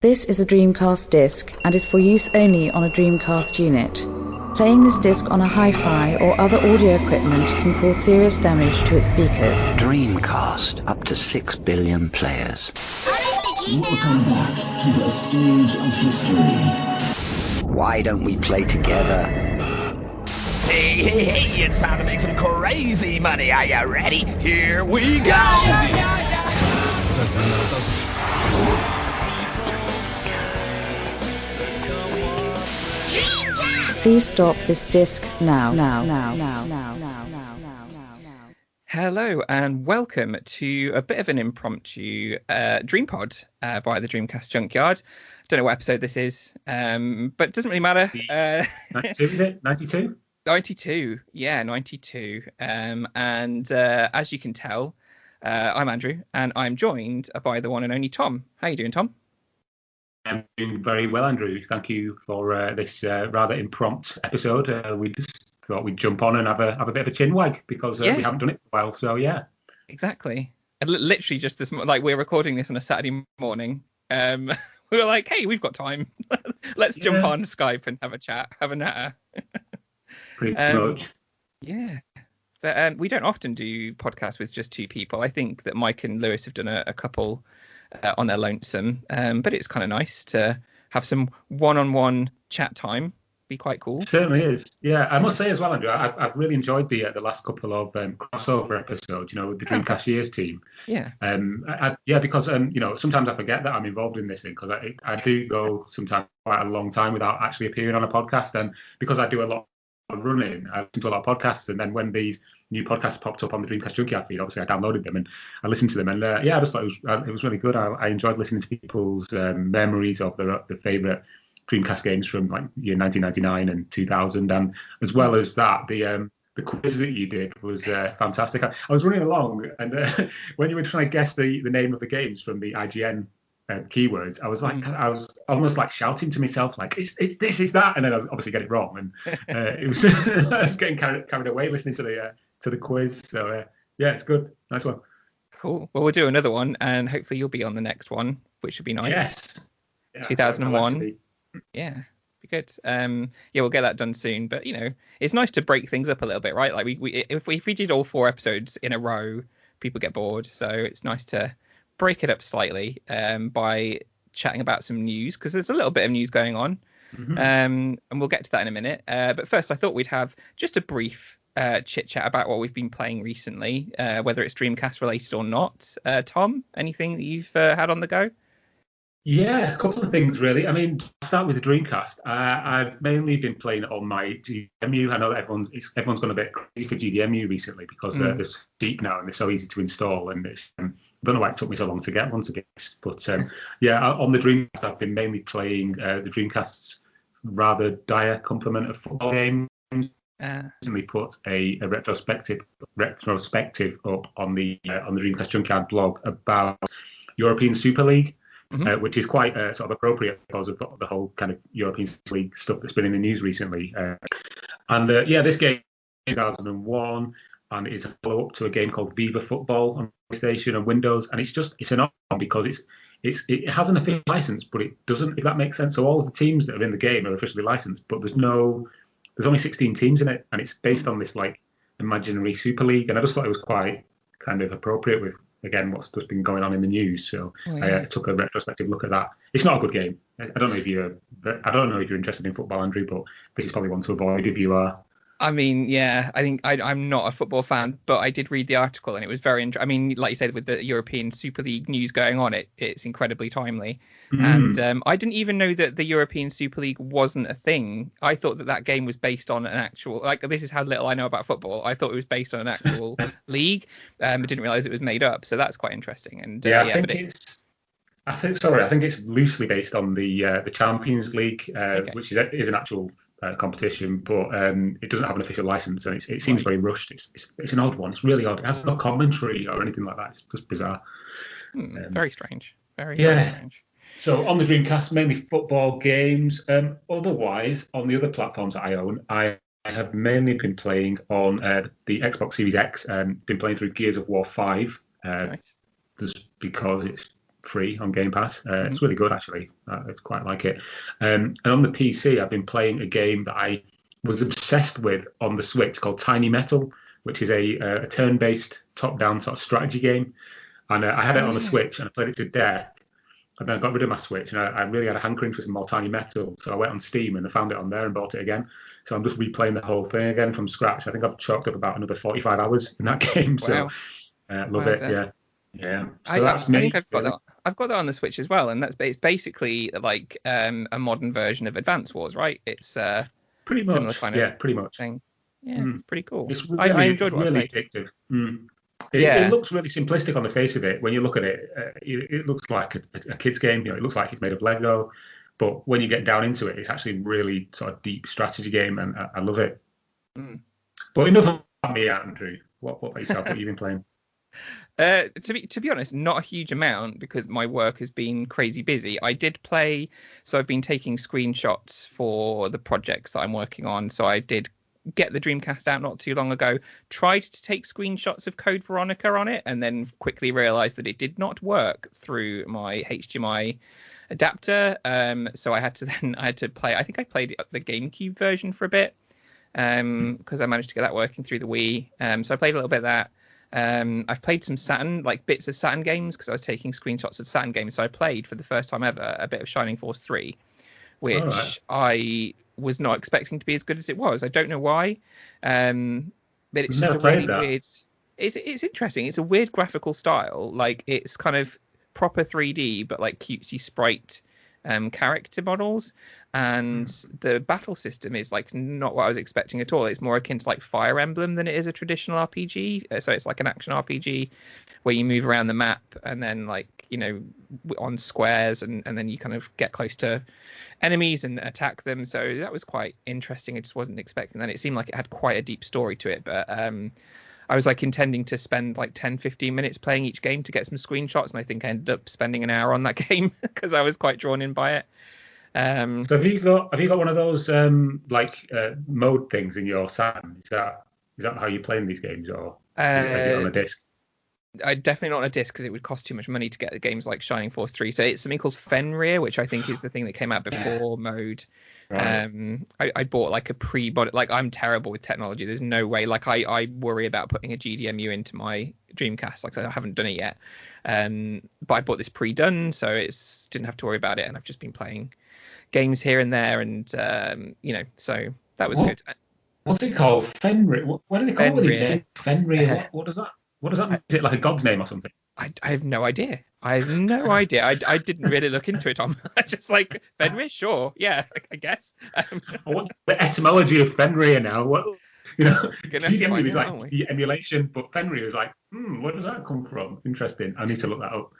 This is a Dreamcast disc and is for use only on a Dreamcast unit. Playing this disc on a hi-fi or other audio equipment can cause serious damage to its speakers. Dreamcast, up to 6 billion players. Welcome back to the stage of history. Why don't we play together? Hey, it's time to make some crazy money. Are you ready? Here we go! Please stop this disc now. Hello and welcome to a bit of an impromptu DreamPod by the Dreamcast Junkyard. Don't know what episode this is, but it doesn't really matter. 92, is it? 92? 92, yeah, 92. And as you can tell, I'm Andrew, and I'm joined by the one and only Tom. How you doing, Tom? I'm doing very well, Andrew. Thank you for this rather impromptu episode. We just thought we'd jump on and have a bit of a chin wag because we haven't done it for a while. So yeah, exactly. And literally just this, like we're recording this on a Saturday morning. We were like, hey, we've got time. Let's jump on Skype and have a chat, have a natter. Pretty much. Yeah. But we don't often do podcasts with just two people. I think that Mike and Lewis have done a couple on their lonesome, but it's kind of nice to have some one-on-one chat time. Be quite cool. Certainly is. Yeah, I must say as well, Andrew, I've really enjoyed the last couple of crossover episodes, with the Dreamcast Years team. Yeah. Because sometimes I forget that I'm involved in this thing because I do go sometimes quite a long time without actually appearing on a podcast, and because I do a lot of running, I listen to a lot of podcasts, and then when these new podcasts popped up on the Dreamcast Junkyard feed, obviously I downloaded them and I listened to them, and I just thought it was really good. I enjoyed listening to people's memories of their favourite Dreamcast games from like year 1999 and 2000, and as well as that, the quiz that you did was fantastic. I was running along, and when you were trying to guess the name of the games from the IGN keywords, I was almost like shouting to myself, like it's this, is that, and then I obviously get it wrong, and it was I was getting carried away listening to the quiz. So it's good, nice one. Cool. Well, we'll do another one, and hopefully you'll be on the next one, which would be nice. Yes. 2001. Yeah, be good. We'll get that done soon. But it's nice to break things up a little bit, right? Like if we did all 4 episodes in a row, people get bored. So it's nice to break it up slightly by chatting about some news, because there's a little bit of news going on. Mm-hmm. And we'll get to that in a minute. But first, I thought we'd have just a brief chit chat about what we've been playing recently, whether it's Dreamcast related or not. Tom, anything that you've had on the go? Yeah, a couple of things really. I mean, I'll start with the Dreamcast. I've mainly been playing it on my GDEMU. I know that everyone's gone a bit crazy for GDEMU recently because they're cheap now and they're so easy to install. And it's, I don't know why it took me so long to get one, to be honest. But on the Dreamcast, I've been mainly playing the Dreamcast's rather dire complement of football games. Recently put a retrospective up on the Dreamcast Junkyard blog about European Super League. Mm-hmm. Which is quite sort of appropriate because of the whole kind of European League stuff that's been in the news recently. This game is 2001, and it's a follow-up to a game called Viva Football on PlayStation and Windows, and it's an odd one because it has an official license, but it doesn't, if that makes sense. So all of the teams that are in the game are officially licensed, but there's only 16 teams in it, and it's based on this like imaginary Super League, and I just thought it was quite kind of appropriate with, again, what's just been going on in the news. So I took a retrospective look at that. It's not a good game. I don't know if you're interested in football, Andrew, but this is probably one to avoid if you are. I mean, yeah, I think I'm not a football fan, but I did read the article and it was very interesting. I mean, like you said, with the European Super League news going on, it's incredibly timely. And I didn't even know that the European Super League wasn't a thing. I thought that game was based on an actual, like, this is how little I know about football. I thought it was based on an actual league. I didn't realize it was made up. So that's quite interesting. And I think it's loosely based on the Champions League, which is an actual competition, but it doesn't have an official license, and it seems very rushed. It's an odd one. It's really odd. It has no commentary or anything like that. It's just bizarre. Very strange. Very strange. So on the Dreamcast, mainly football games. Otherwise, on the other platforms that I own, I have mainly been playing on the Xbox Series X. Been playing through Gears of War 5, nice. Just because it's free on Game Pass. It's really good, actually. I quite like it. And on the PC, I've been playing a game that I was obsessed with on the Switch called Tiny Metal, which is a turn-based top-down sort of strategy game. And I had it on the Switch, and I played it to death. And then I got rid of my Switch, and I really had a hankering for some more Tiny Metal. So I went on Steam, and I found it on there and bought it again. So I'm just replaying the whole thing again from scratch. I think I've chalked up about another 45 hours in that game. Wow. So love it. Yeah. So that's me. I think I've got that. I've got that on the Switch as well, and it's basically like a modern version of Advance Wars, right? It's pretty much similar kind of pretty much thing. Yeah, pretty cool. It's really, I enjoyed what really I played. addictive. It looks really simplistic on the face of it. When you look at it, it looks like a kid's game. It looks like it's made of Lego. But when you get down into it, it's actually really sort of deep strategy game, and I love it. But enough about me, Andrew. What about yourself? What have you been playing? To be honest, not a huge amount because my work has been crazy busy. I did play, so I've been taking screenshots for the projects that I'm working on. So I did get the Dreamcast out not too long ago, tried to take screenshots of Code Veronica on it, and then quickly realized that it did not work through my HDMI adapter. So I had to play. I think I played the GameCube version for a bit because I managed to get that working through the Wii. So I played a little bit of that. I've played some Saturn, like bits of Saturn games because I was taking screenshots of Saturn games. So I played for the first time ever a bit of Shining Force 3, which I was not expecting to be as good as it was. I don't know why, but it's just a really weird. It's interesting. It's a weird graphical style. Like it's kind of proper 3D, but like cutesy sprite character models, and the battle system is like not what I was expecting at all. It's more akin to like Fire Emblem than it is a traditional RPG. So it's like an action RPG where you move around the map and then like on squares and then you kind of get close to enemies and attack them. So that was quite interesting. I just wasn't expecting that. It seemed like it had quite a deep story to it, but I was like intending to spend like 10-15 minutes playing each game to get some screenshots, and I think I ended up spending an hour on that game because I was quite drawn in by it. So have you got one of those mode things in your Saturn? Is that how you're playing these games, or is it on a disc? I definitely not on a disc because it would cost too much money to get the games like Shining Force 3. So it's something called Fenrir, which I think is the thing that came out before mode. Right. I bought like a pre-bought, like I'm terrible with technology. There's no way, like I worry about putting a GDMU into my Dreamcast. Like I haven't done it yet. But I bought this pre-done, so it's didn't have to worry about it. And I've just been playing games here and there, and so that was good. What's it called? Fenrir? What do they call these names? Fenrir. What does that? What does that mean? Is it like a god's name or something? I have no idea. I didn't really look into it, Tom. I just like Fenrir, sure, yeah, I guess. I want the etymology of Fenrir now. What GDMU is like the emulation, but Fenrir is like, where does that come from? Interesting. I need to look that up.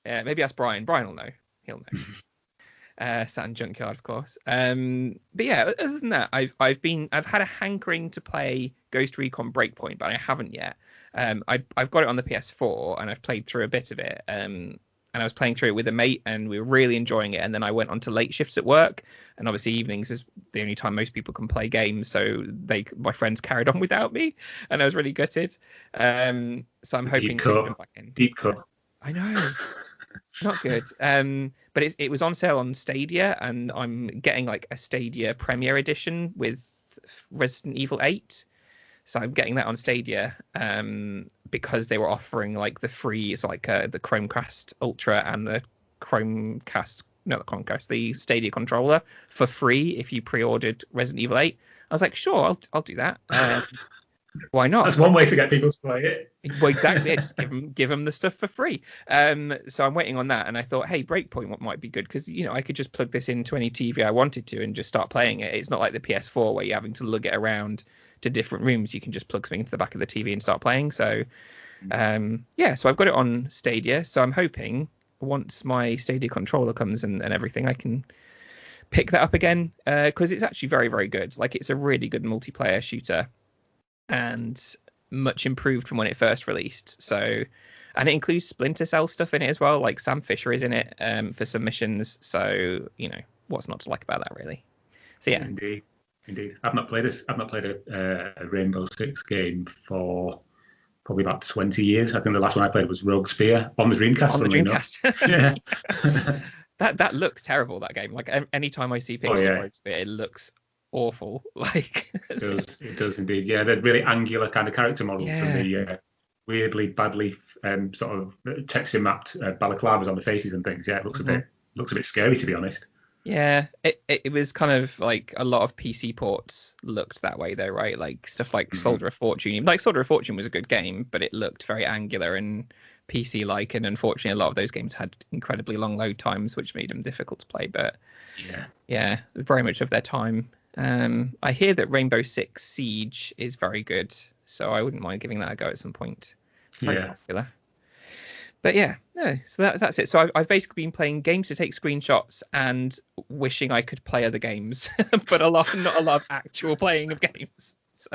Yeah, maybe ask Brian. Brian will know. He'll know. Saturn Junkyard, of course. But yeah, other than that, I've had a hankering to play Ghost Recon Breakpoint, but I haven't yet. I've got it on the PS4 and I've played through a bit of it. And I was playing through it with a mate and we were really enjoying it. And then I went on to late shifts at work, and obviously evenings is the only time most people can play games. So my friends carried on without me, and I was really gutted. So I'm hoping to come back in. Deep cut. I know. Not good. But it was on sale on Stadia, and I'm getting like a Stadia Premier Edition with Resident Evil 8. So I'm getting that on Stadia because they were offering like the free, it's like the Chromecast Ultra and the the Stadia controller for free if you pre-ordered Resident Evil 8. I was like, sure, I'll do that. Why not? That's one way to get people to play it. Well, exactly. Just give them the stuff for free. So I'm waiting on that, and I thought, hey, Breakpoint might be good because I could just plug this into any TV I wanted to and just start playing it. It's not like the PS4 where you're having to lug it around to different rooms. You can just plug something into the back of the TV and start playing. So so I've got it on Stadia. So I'm hoping once my Stadia controller comes and everything, I can pick that up again because it's actually very, very good. Like it's a really good multiplayer shooter and much improved from when it first released. So, and it includes Splinter Cell stuff in it as well. Like Sam Fisher is in it for some missions. So, what's not to like about that really? So yeah. Indeed. I've not played a Rainbow Six game for probably about 20 years. I think the last one I played was Rogue Spear on the Dreamcast. On the Dreamcast. Yeah. That looks terrible, that game. Like anytime I see pictures of Rogue Spear, it looks awful. Like it does indeed. Yeah, they're really angular kind of character models, and the weirdly badly sort of texture mapped balaclavas on the faces and things. Yeah, it looks a bit scary, to be honest. Yeah, it was kind of like a lot of PC ports looked that way though, right? Like stuff like Soldier of Fortune. Like Soldier of Fortune was a good game, but it looked very angular and PC-like, and unfortunately a lot of those games had incredibly long load times, which made them difficult to play. But yeah, very much of their time. I hear that Rainbow Six Siege is very good, so I wouldn't mind giving that a go at some point. It's very popular. But yeah, no, so that's it. So I've basically been playing games to take screenshots and wishing I could play other games, but not a lot of actual playing of games. So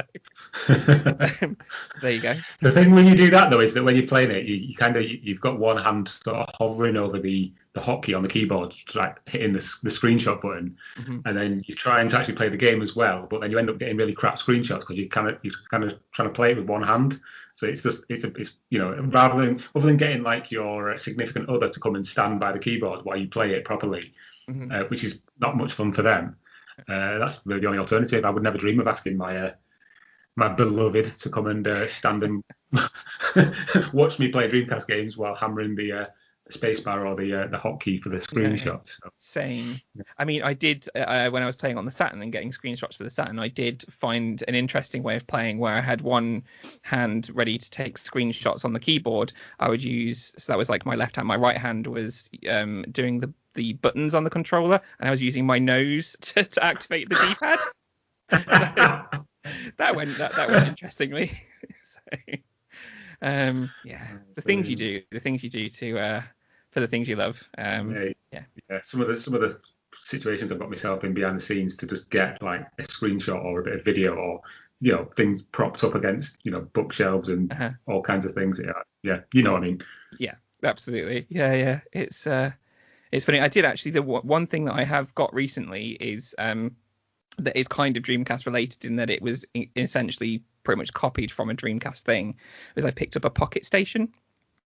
there you go. The thing when you do that though is that when you're playing it, you've got one hand sort of hovering over the hotkey on the keyboard, like hitting the screenshot button, and then you're trying to actually play the game as well, but then you end up getting really crap screenshots because you're kind of trying to play it with one hand. So it's other than getting like your significant other to come and stand by the keyboard while you play it properly, which is not much fun for them. That's the only alternative. I would never dream of asking my beloved to come and stand and watch me play Dreamcast games while hammering the spacebar or the hotkey for the screenshots. So. Same. I mean, I did when I was playing on the Saturn and getting screenshots for the Saturn, I did find an interesting way of playing where I had one hand ready to take screenshots on the keyboard. I would use, so that was like my left hand. My right hand was doing the buttons on the controller, and I was using my nose to activate the D-pad. So that went interestingly. So, the things you do to for the things you love. Some of the situations I've got myself in behind the scenes to just get like a screenshot or a bit of video or things propped up against bookshelves and all kinds of things. Yeah, you know what I mean. Yeah, absolutely. Yeah. It's funny. I did actually, the one thing that I have got recently is that is kind of Dreamcast related in that it was essentially pretty much copied from a Dreamcast thing, was I picked up a PocketStation,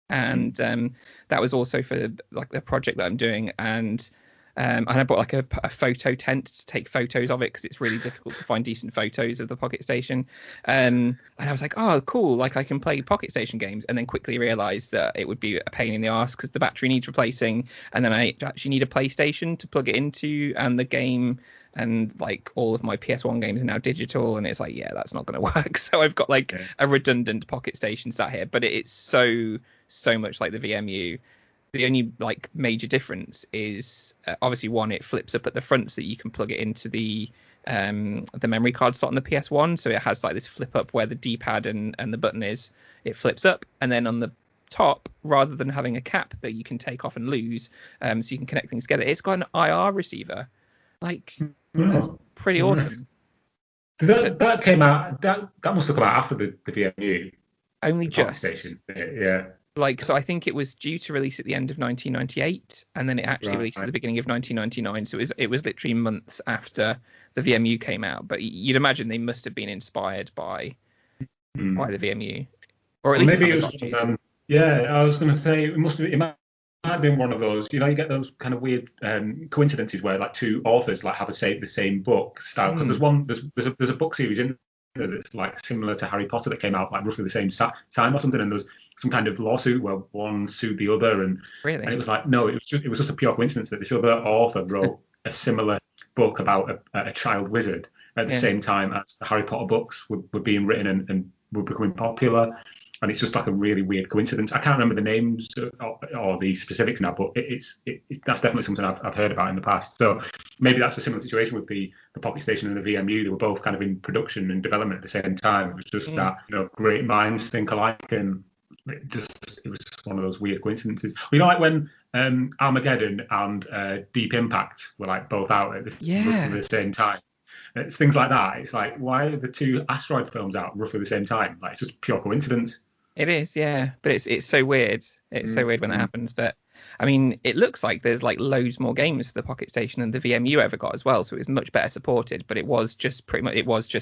and that was also for like the project that I'm doing, and I bought like a photo tent to take photos of it because it's really difficult to find decent photos of the PocketStation, and I was like, oh cool, like I can play PocketStation games, and then quickly realized that it would be a pain in the arse because the battery needs replacing, and then I actually need a PlayStation to plug it into, and the game and like all of my PS1 games are now digital, and it's like, yeah, that's not going to work. So I've got like a redundant PocketStation sat here, but it's so much like the VMU. The only like major difference is obviously one, it flips up at the front so that you can plug it into the memory card slot on the PS1. So it has like this flip up where the D-pad and the button is, it flips up, and then on the top, rather than having a cap that you can take off and lose, so you can connect things together, it's got an IR receiver. Like that's pretty awesome. That came out. That must have come out after the VMU. Only just. Yeah. Like, so I think it was due to release at the end of 1998, and then it actually released at the beginning of 1999. So it was literally months after the VMU came out. But you'd imagine they must have been inspired by the VMU, or at least maybe it was. I was going to say it must have. It might have been one of those. You get those kind of weird coincidences where like two authors like have the same book style, because there's a book series in there that's like similar to Harry Potter that came out like roughly the same time or something, and there's some kind of lawsuit where one sued the other, and it was like, no, it was just a pure coincidence that this other author wrote a similar book about a child wizard at the same time as the Harry Potter books were being written and were becoming popular. And it's just like a really weird coincidence. I can't remember the names or the specifics now, but that's definitely something I've heard about in the past. So maybe that's a similar situation with the PocketStation and the VMU. They were both kind of in production and development at the same time. It was just that great minds think alike, and it was just one of those weird coincidences. Like when Armageddon and Deep Impact were like both out at roughly the same time. It's things like that. It's like, why are the two asteroid films out roughly the same time? Like, it's just pure coincidence. It is, yeah. But it's so weird. It's so weird when that happens. But I mean, it looks like there's like loads more games for the PocketStation than the VMU ever got as well. So it was much better supported. But it was just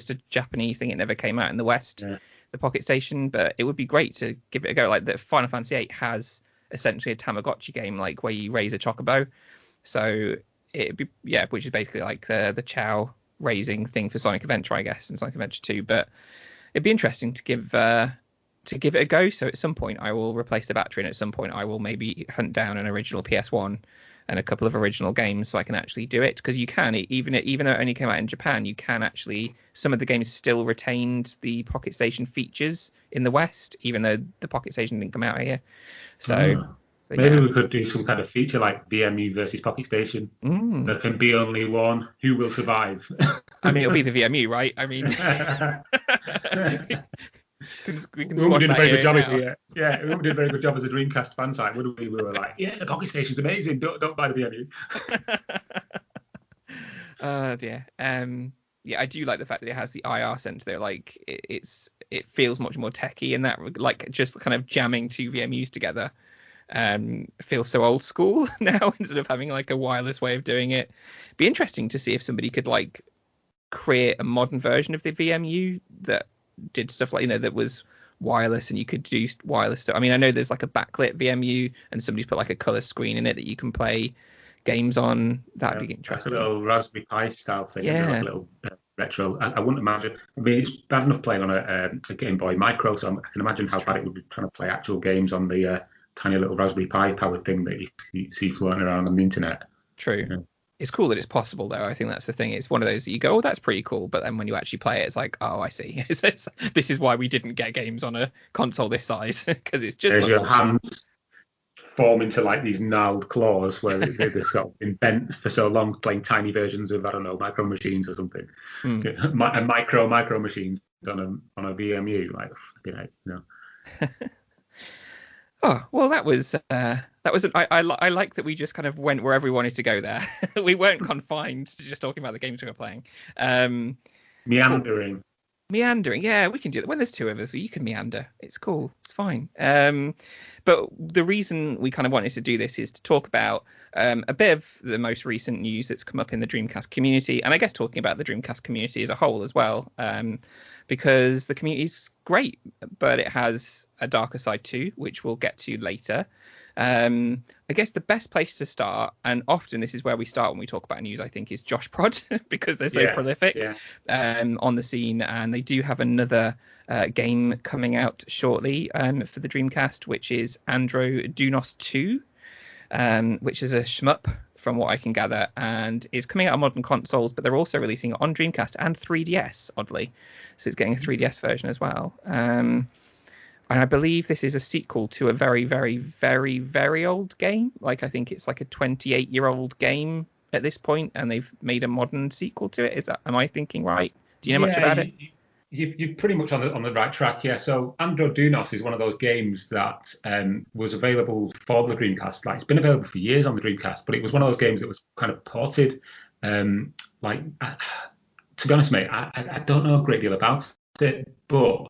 a Japanese thing. It never came out in the West. Yeah. the PocketStation, but it would be great to give it a go. Like the Final Fantasy VIII has essentially a Tamagotchi game, like where you raise a chocobo. So it'd be, yeah, which is basically like the Chow raising thing for Sonic Adventure, I guess, and Sonic Adventure 2. But it'd be interesting to give it a go. So at some point I will replace the battery, and at some point I will maybe hunt down an original PS1 and a couple of original games so I can actually do it, because you can, even though it only came out in Japan, you can actually, some of the games still retained the PocketStation features in the West, even though the PocketStation didn't come out here. So maybe we could do some kind of feature like VMU versus PocketStation. There can be only one. Who will survive? I mean, it'll be the VMU, right? I mean, we can did a very good job here. Yeah, we did a very good job as a Dreamcast fan site, wouldn't we? We were like, yeah, the PocketStation's amazing. Don't buy the VMU. Oh dear. Yeah, I do like the fact that it has the IR sensor there. Like it feels much more techy, and that like just kind of jamming two VMUs together feels so old school now instead of having like a wireless way of doing it. Be interesting to see if somebody could like create a modern version of the VMU that did stuff like, that was wireless and you could do wireless stuff. I mean, I know there's like a backlit VMU and somebody's put like a color screen in it that you can play games on. That'd be interesting. Like a little Raspberry Pi style thing. Yeah. Like a little retro. I wouldn't imagine. I mean, it's bad enough playing on a Game Boy Micro, so I can imagine how bad it would be trying to play actual games on the tiny little Raspberry Pi powered thing that you see floating around on the internet. True. Yeah. It's cool that it's possible, though. I think that's the thing. It's one of those that you go, oh, that's pretty cool. But then when you actually play it, it's like, oh, I see. This is why we didn't get games on a console this size, because it's just. There's your hands form into like these gnarled claws where they've sort of been bent for so long playing tiny versions of, I don't know, Micro Machines or something. Micro Machines on a VMU, like, Oh, well, that was I like that we just kind of went wherever we wanted to go there. We weren't confined to just talking about the games we were playing. Meandering. Yeah, we can do that. When there's two of us, you can meander. It's cool. It's fine. But the reason we kind of wanted to do this is to talk about a bit of the most recent news that's come up in the Dreamcast community, and I guess talking about the Dreamcast community as a whole as well, because the community is great, but it has a darker side too, which we'll get to later. I guess the best place to start, and often this is where we start when we talk about news, I think, is Josh Prod, because they're so prolific on the scene, and they do have another game coming out shortly for the Dreamcast, which is Andro Dunos 2, which is a shmup from what I can gather, and is coming out on modern consoles, but they're also releasing it on Dreamcast and 3DS, oddly. So it's getting a 3DS version as well. And I believe this is a sequel to a very, very, very, very old game. Like, I think it's like a 28-year-old game at this point, and they've made a modern sequel to it. Am I thinking right? Do you know much about it? You're pretty much on the right track, yeah. So Andro Dunos is one of those games that was available for the Dreamcast. Like, it's been available for years on the Dreamcast, but it was one of those games that was kind of ported. To be honest, mate, I don't know a great deal about it, but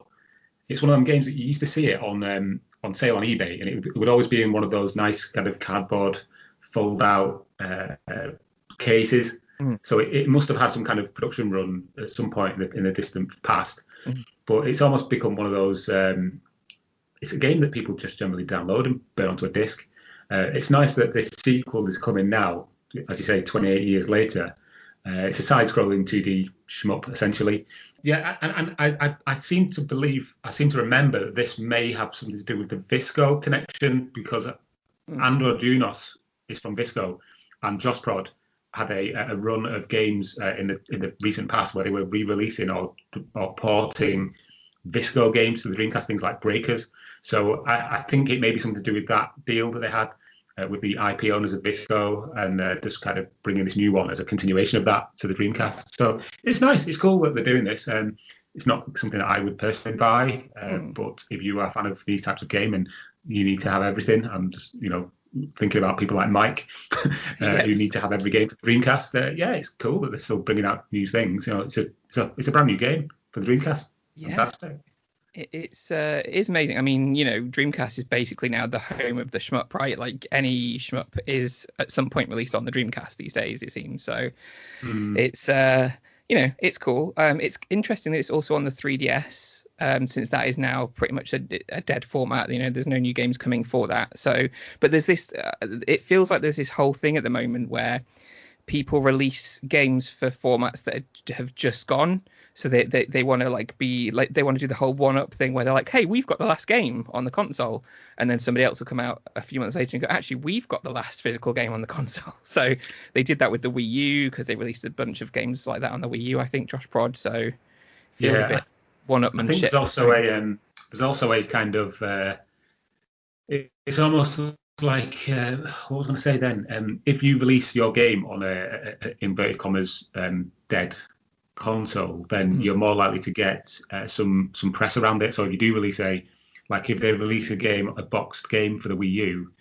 it's one of them games that you used to see it on sale on eBay, and it would always be in one of those nice kind of cardboard fold-out cases. So it must have had some kind of production run at some point in the distant past. But it's almost become one of those. It's a game that people just generally download and put onto a disc. It's nice that this sequel is coming now, as you say, 28 years later. It's a side-scrolling 2D shmup, essentially. Yeah, and I seem to remember that this may have something to do with the Visco connection, because Andro Dunos is from Visco, and Josh Prod had a run of games in the recent past where they were re-releasing or porting Visco games to the Dreamcast, things like Breakers. So I think it may be something to do with that deal that they had with the IP owners of Visco, and just kind of bringing this new one as a continuation of that to the Dreamcast. So it's nice. It's cool that they're doing this. It's not something that I would personally buy, but if you are a fan of these types of game and you need to have everything, I'm just, thinking about people like Mike who need to have every game for the Dreamcast. It's cool that they're still bringing out new things. It's a brand new game for the Dreamcast. Fantastic. It is amazing. I mean, Dreamcast is basically now the home of the shmup, right? Like, any shmup is at some point released on the Dreamcast these days, it seems. So it's it's cool. It's interesting that it's also on the 3DS. since that is now pretty much a dead format. There's no new games coming for that. So, but there's this. It feels like there's this whole thing at the moment where people release games for formats that have just gone. So they want to they want to do the whole one-up thing where they're like, hey, we've got the last game on the console, and then somebody else will come out a few months later and go, actually, we've got the last physical game on the console. So they did that with the Wii U because they released a bunch of games like that on the Wii U, I think, Josh Prod. So feels a bit one-upmanship. I think there's also a kind of it's almost like what was I going to say then? If you release your game on a inverted commas dead console, then you're more likely to get some press around it. So if you do release if they release a boxed game for the Wii U,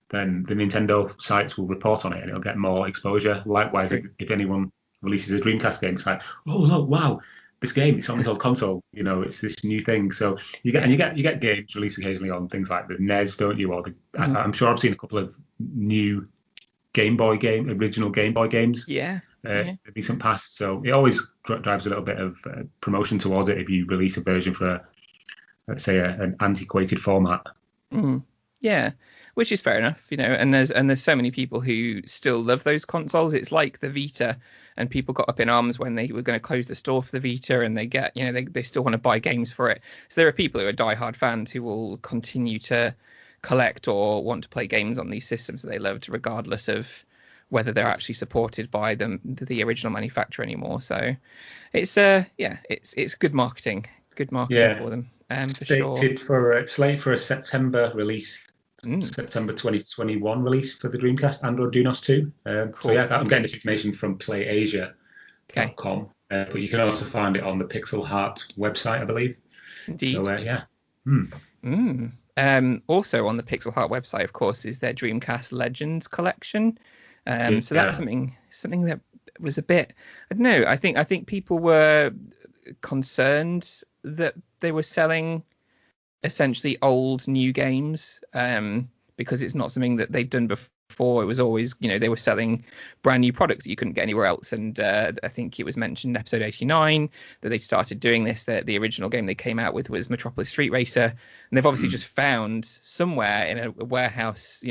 then the Nintendo sites will report on it and it'll get more exposure. Likewise, if anyone releases a Dreamcast game, it's like, oh look, wow, this game, it's on this old console, it's this new thing. So you get games released occasionally on things like the NES, don't you? Or I'm sure I've seen a couple of new original Game Boy games. The recent past. So it always drives a little bit of promotion towards it if you release a version for, let's say, an antiquated format. Yeah, which is fair enough, and there's so many people who still love those consoles. It's like the Vita, and people got up in arms when they were going to close the store for the Vita, and they get, they still want to buy games for it. So there are people who are diehard fans who will continue to collect or want to play games on these systems that they loved, regardless of whether they're actually supported by the original manufacturer anymore. So it's it's good marketing for them, for sure. Slated for a September release, September 2021 release for the Dreamcast and or Dunos 2. Cool. So yeah, I'm getting this information from PlayAsia.com, but you can also find it on the Pixel Heart website, I believe. Indeed. So yeah. Also on the Pixel Heart website, of course, is their Dreamcast Legends collection. So that's something that was a bit, I don't know. I think people were concerned that they were selling essentially old new games, because it's not something that they'd done before. It was always, they were selling brand new products that you couldn't get anywhere else. And I think it was mentioned in episode 89 that they started doing this. That the original game they came out with was Metropolis Street Racer, and they've obviously just found somewhere in a warehouse,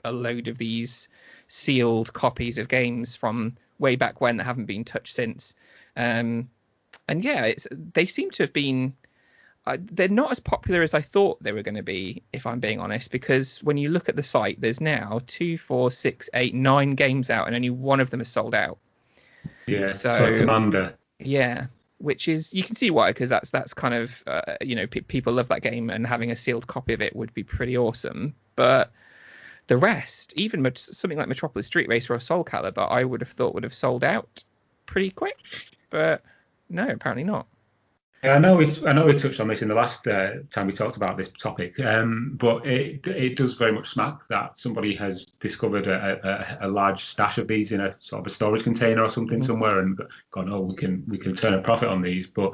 a load of these sealed copies of games from way back when that haven't been touched since. And yeah, they seem to have been. They're not as popular as I thought they were going to be, if I'm being honest, because when you look at the site, there's now 2, 4, 6, 8, 9 games out, and only one of them is sold out. Yeah, so Commander. Yeah, which is, you can see why, because that's kind of people love that game, and having a sealed copy of it would be pretty awesome. But the rest, even something like Metropolis Street Racer or Soul Calibur, I would have thought would have sold out pretty quick, but no, apparently not. I know we touched on this in the last time we talked about this topic, but it does very much smack that somebody has discovered a large stash of these in a sort of a storage container or something somewhere, and gone, oh, we can turn a profit on these. But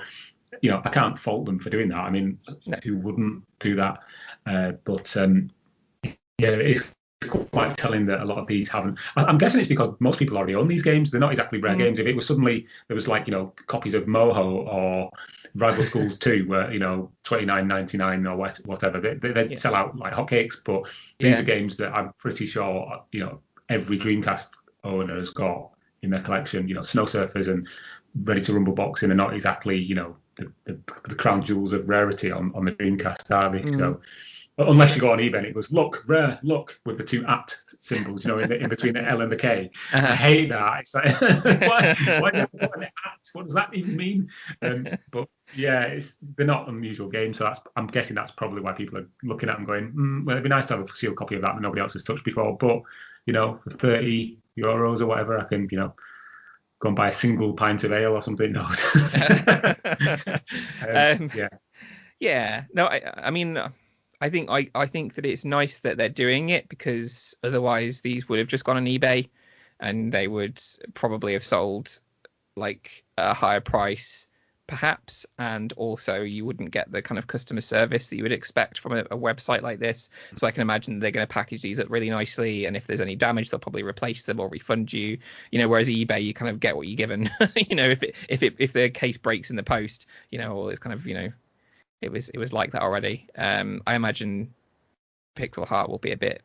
I can't fault them for doing that. I mean, who wouldn't do that? It's quite telling that a lot of these haven't. I'm guessing it's because most people already own these games. They're not exactly rare games. If it was suddenly there was copies of Moho or Rival Schools 2 were $29.99 or whatever, they'd sell out like hotcakes. But these are games that I'm pretty sure every Dreamcast owner has got in their collection. Snow Surfers and Ready to Rumble boxing are not exactly the crown jewels of rarity on the Dreamcast, are they? So unless you go on eBay and it goes, look, rare, look, with the 2 @ symbols, in between the L and the K. I hate that. It's like, why do you have to put an @ What does that even mean? But yeah, they're not unusual games, so I'm guessing that's probably why people are looking at them going, well, it'd be nice to have a sealed copy of that nobody else has touched before. But for €30 or whatever, I can go and buy a single pint of ale or something. No. Yeah. No, I mean. I think that it's nice that they're doing it, because otherwise these would have just gone on eBay and they would probably have sold like a higher price perhaps, and also you wouldn't get the kind of customer service that you would expect from a website like this. So I can imagine they're going to package these up really nicely, and if there's any damage they'll probably replace them or refund you, whereas eBay you kind of get what you're given. If the case breaks in the post, all this kind of it was like that already. I imagine Pixel Heart will be a bit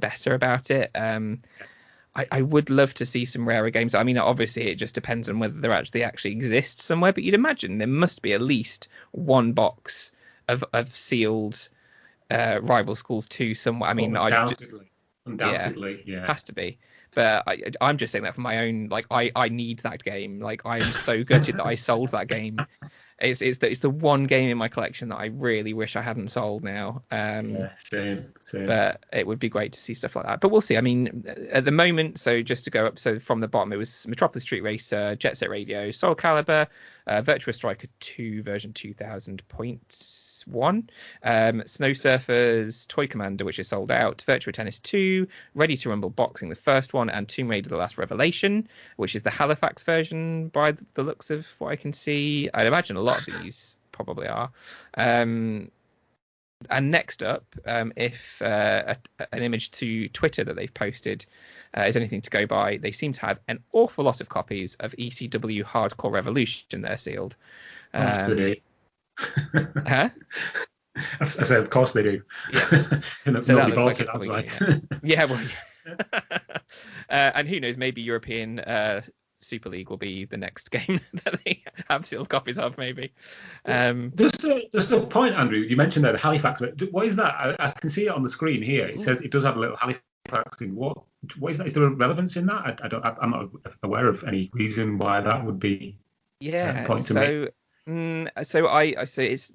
better about it. I would love to see some rarer games. I mean, obviously, it just depends on whether they actually exist somewhere. But you'd imagine there must be at least one box of sealed Rival Schools 2 somewhere. I mean, undoubtedly, yeah, has to be. But I'm just saying that for my own. Like, I need that game. Like, I am so gutted that I sold that game. It's the one game in my collection that I really wish I hadn't sold now. Same. But it would be great to see stuff like that. But we'll see. I mean, at the moment, so just to go up, so from the bottom, it was Metropolis Street Racer, Jet Set Radio, Soul Calibur, Virtua Striker 2 version 2000.1, Snow Surfers, Toy Commander, which is sold out, Virtua Tennis 2, Ready to Rumble Boxing, the first one, and Tomb Raider: The Last Revelation, which is the Halifax version by the looks of what I can see. I'd imagine a lot of these probably are. And next up, if an image to Twitter that they've posted is anything to go by, they seem to have an awful lot of copies of ECW Hardcore Revolution that are sealed. Huh? I said, of course they do. Yeah. So that looks like that's right. Yeah, well, yeah. And who knows, maybe European Super League will be the next game that they have sealed copies of, maybe. Just a point, Andrew, you mentioned the Halifax. What is that? I can see it on the screen here. It says it does have a little Halifax in. What is that? Is there a relevance in that? I'm not aware of any reason why that would be. Yeah. Point to me. So it's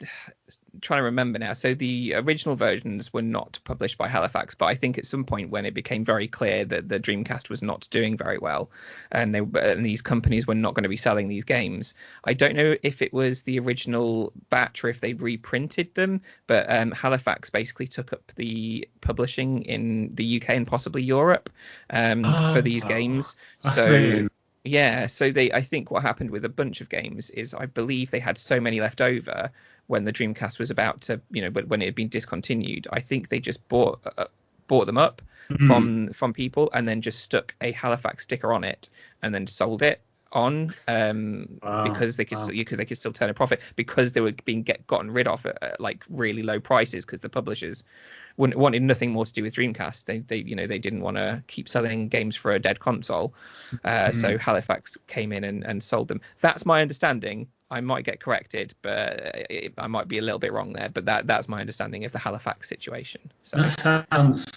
trying to remember now. So the original versions were not published by Halifax, but I think at some point when it became very clear that the Dreamcast was not doing very well, and these companies were not going to be selling these games, I don't know if it was the original batch or if they reprinted them, but Halifax basically took up the publishing in the UK and possibly Europe for these games. So. Yeah, so I think what happened with a bunch of games is I believe they had so many left over when the Dreamcast was about to, when it had been discontinued. I think they just bought them up from people and then just stuck a Halifax sticker on it and then sold it on because they could still turn a profit, because they were being gotten rid of at like really low prices because the publishers wanted nothing more to do with Dreamcast. They didn't want to keep selling games for a dead console. So Halifax came in and sold them. That's my understanding. I might get corrected, but I might be a little bit wrong there. But that's my understanding of the Halifax situation. So that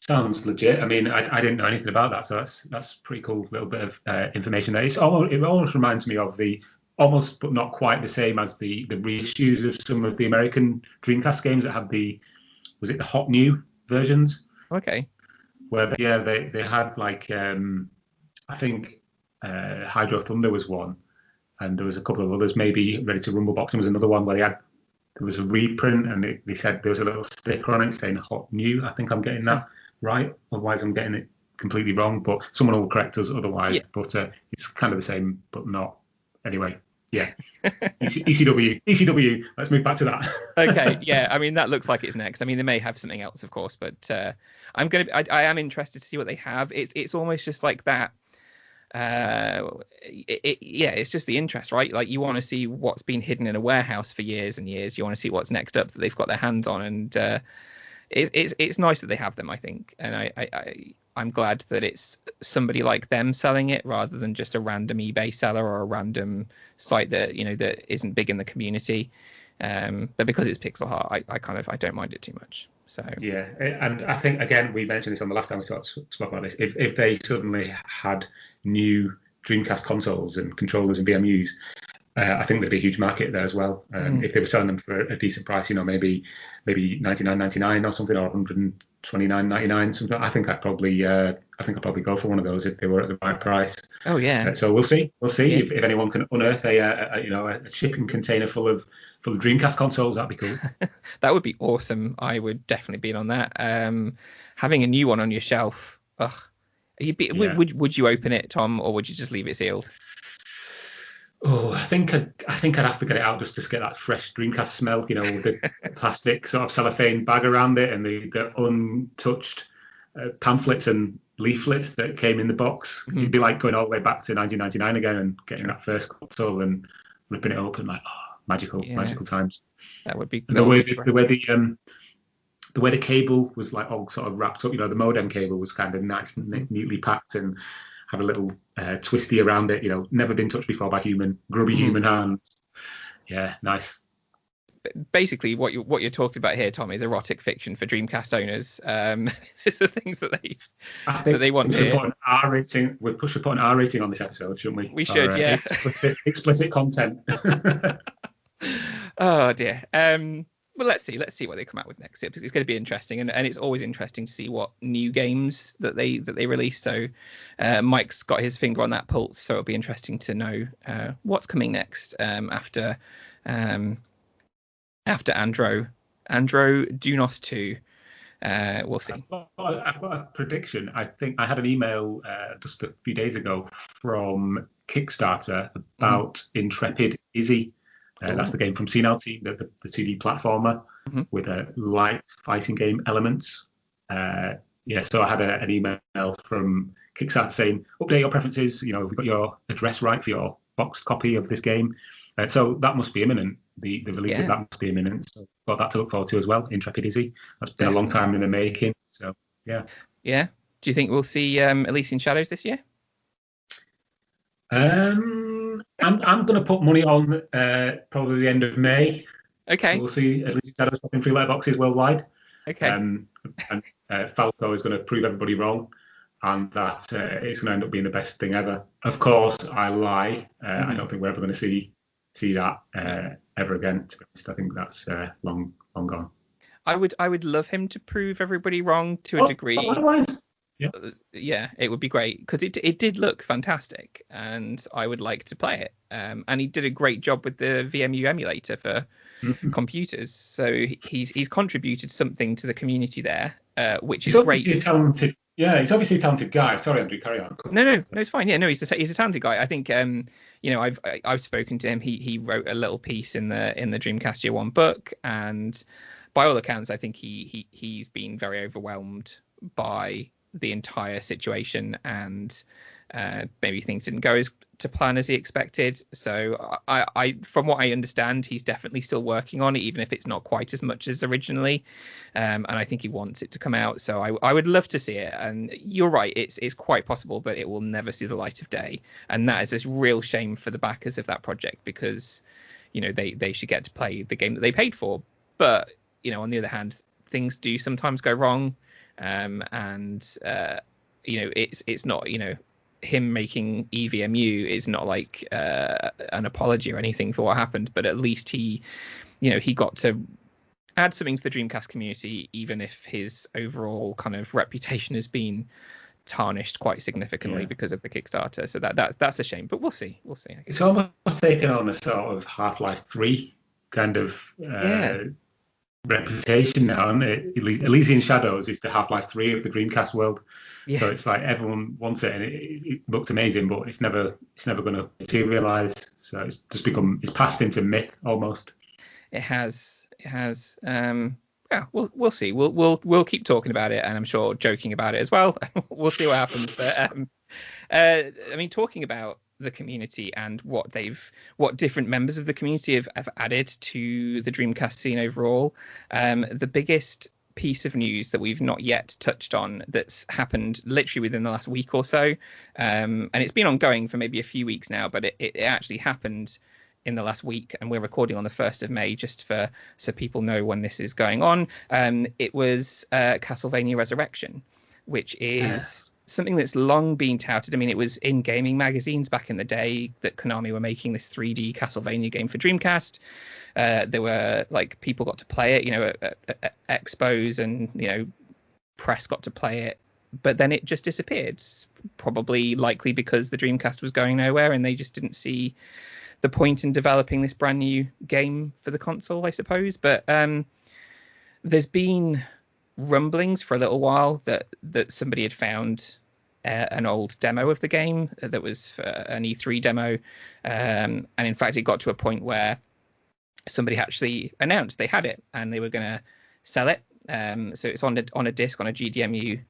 sounds legit. I mean, I didn't know anything about that, so that's pretty cool little bit of information there. It almost reminds me of almost but not quite the same as the reissues of some of the American Dreamcast games that had the hot new versions? Okay. Where they had like I think Hydro Thunder was one, and there was a couple of others. Maybe Ready to Rumble Boxing was another one where there was a reprint and they said there was a little sticker on it saying hot new. I think I'm getting that right. Otherwise I'm getting it completely wrong, but someone will correct us otherwise. Yeah. But it's kind of the same, but not. Anyway. Yeah, ECW. Let's move back to that. Okay, yeah. I mean, that looks like it's next. I mean, they may have something else, of course, but I am interested to see what they have. It's almost just like that. It's just the interest, right? Like you want to see what's been hidden in a warehouse for years and years. You want to see what's next up that they've got their hands on, and it's nice that they have them, I think, and I'm glad that it's somebody like them selling it rather than just a random eBay seller or a random site that that isn't big in the community. But because it's Pixel Heart, I don't mind it too much. So yeah, and I think again we mentioned this on the last time we spoke about this. If they suddenly had new Dreamcast consoles and controllers and VMUs, I think there'd be a huge market there as well. If they were selling them for a decent price, maybe $99.99 or something, or $129.99 something. I think I'd probably go for one of those if they were at the right price. Oh yeah. So we'll see if anyone can unearth a shipping container full of Dreamcast consoles. That'd be cool. That would be awesome. I would definitely be on that. Having a new one on your shelf. Ugh. Would you open it, Tom, or would you just leave it sealed? Oh, I think I'd have to get it out just to get that fresh Dreamcast smell, with the plastic sort of cellophane bag around it and the untouched pamphlets and leaflets that came in the box. Mm-hmm. It'd be like going all the way back to 1999 again and getting that first console and ripping it open like, oh, magical times. That would be. And the way the cable was like all sort of wrapped up, the modem cable was kind of nice and neatly packed and had a little twisty around it. Never been touched before by grubby human hands. Yeah, nice. Basically, what you're talking about here, Tom, is erotic fiction for Dreamcast owners. It's the things that they want to hear. We push to put an R rating on this episode, shouldn't we? We should, yeah. Explicit content. Oh dear. Well, let's see what they come out with next. It's going to be interesting, and it's always interesting to see what new games that they release. So Mike's got his finger on that pulse, so it'll be interesting to know what's coming next after Andro Dunos 2. We'll see. I've got a prediction. I think I had an email just a few days ago from Kickstarter about Intrepid Izzy. That's the game from Senile Team, the 2D platformer with a light fighting game elements. So I had an email from Kickstarter saying, update your preferences. We've got your address right for your boxed copy of this game. So that must be imminent. The release of that must be imminent. So got that to look forward to as well. Intrepid Izzy. That's been a long time in the making. So yeah. Yeah. Do you think we'll see Elysian Shadows this year? I'm going to put money on probably the end of May. Okay. We'll see Elysian Shadows popping through letterboxes worldwide. Okay. And Falco is going to prove everybody wrong, and that it's going to end up being the best thing ever. Of course, I lie. I don't think we're ever going to see that ever again. To be honest, I think that's long gone. I would love him to prove everybody wrong to a degree. Otherwise, yeah, it would be great because it did look fantastic, and I would like to play it. And he did a great job with the VMU emulator for computers, so he's contributed something to the community there, which is great. He's talented. Yeah, he's obviously a talented guy. Sorry, Andrew, carry on. No, it's fine. Yeah, no, he's a talented guy. I think I've spoken to him. He wrote a little piece in the Dreamcast Year One book, and by all accounts, I think he's been very overwhelmed by the entire situation, and maybe things didn't go to plan as he expected. So I from what I understand, he's definitely still working on it, even if it's not quite as much as originally, and I think he wants it to come out. So I would love to see it, and you're right, it's quite possible that it will never see the light of day, and that is a real shame for the backers of that project, because they should get to play the game that they paid for. But on the other hand, things do sometimes go wrong. It's not, him making EVMU is not like an apology or anything for what happened, but at least he got to add something to the Dreamcast community, even if his overall kind of reputation has been tarnished quite significantly because of the Kickstarter. So that's a shame, but we'll see. It's almost taken on a sort of Half-Life 3 kind of reputation now, and Elysian Shadows is the Half-Life 3 of the Dreamcast world. So it's like everyone wants it, and it looks amazing, but it's never going to materialize. So it's just it's passed into myth almost. It has. We'll see. We'll keep talking about it, and I'm sure joking about it as well. We'll see what happens. But talking about the community and what different members of the community have added to the Dreamcast scene overall, the biggest piece of news that we've not yet touched on that's happened literally within the last week or so, and it's been ongoing for maybe a few weeks now, but it actually happened in the last week, and we're recording on the 1st of May just so people know when this is going on. It was Castlevania Resurrection, which is something that's long been touted. I mean, it was in gaming magazines back in the day that Konami were making this 3D Castlevania game for Dreamcast. There were people got to play it, at expos, and press got to play it, but then it just disappeared. Probably likely because the Dreamcast was going nowhere, and they just didn't see the point in developing this brand new game for the console, I suppose. But there's been rumblings for a little while that somebody had found an old demo of the game that was an E3 demo, and in fact it got to a point where somebody actually announced they had it and they were going to sell it. So it's on a disc, on a GDMU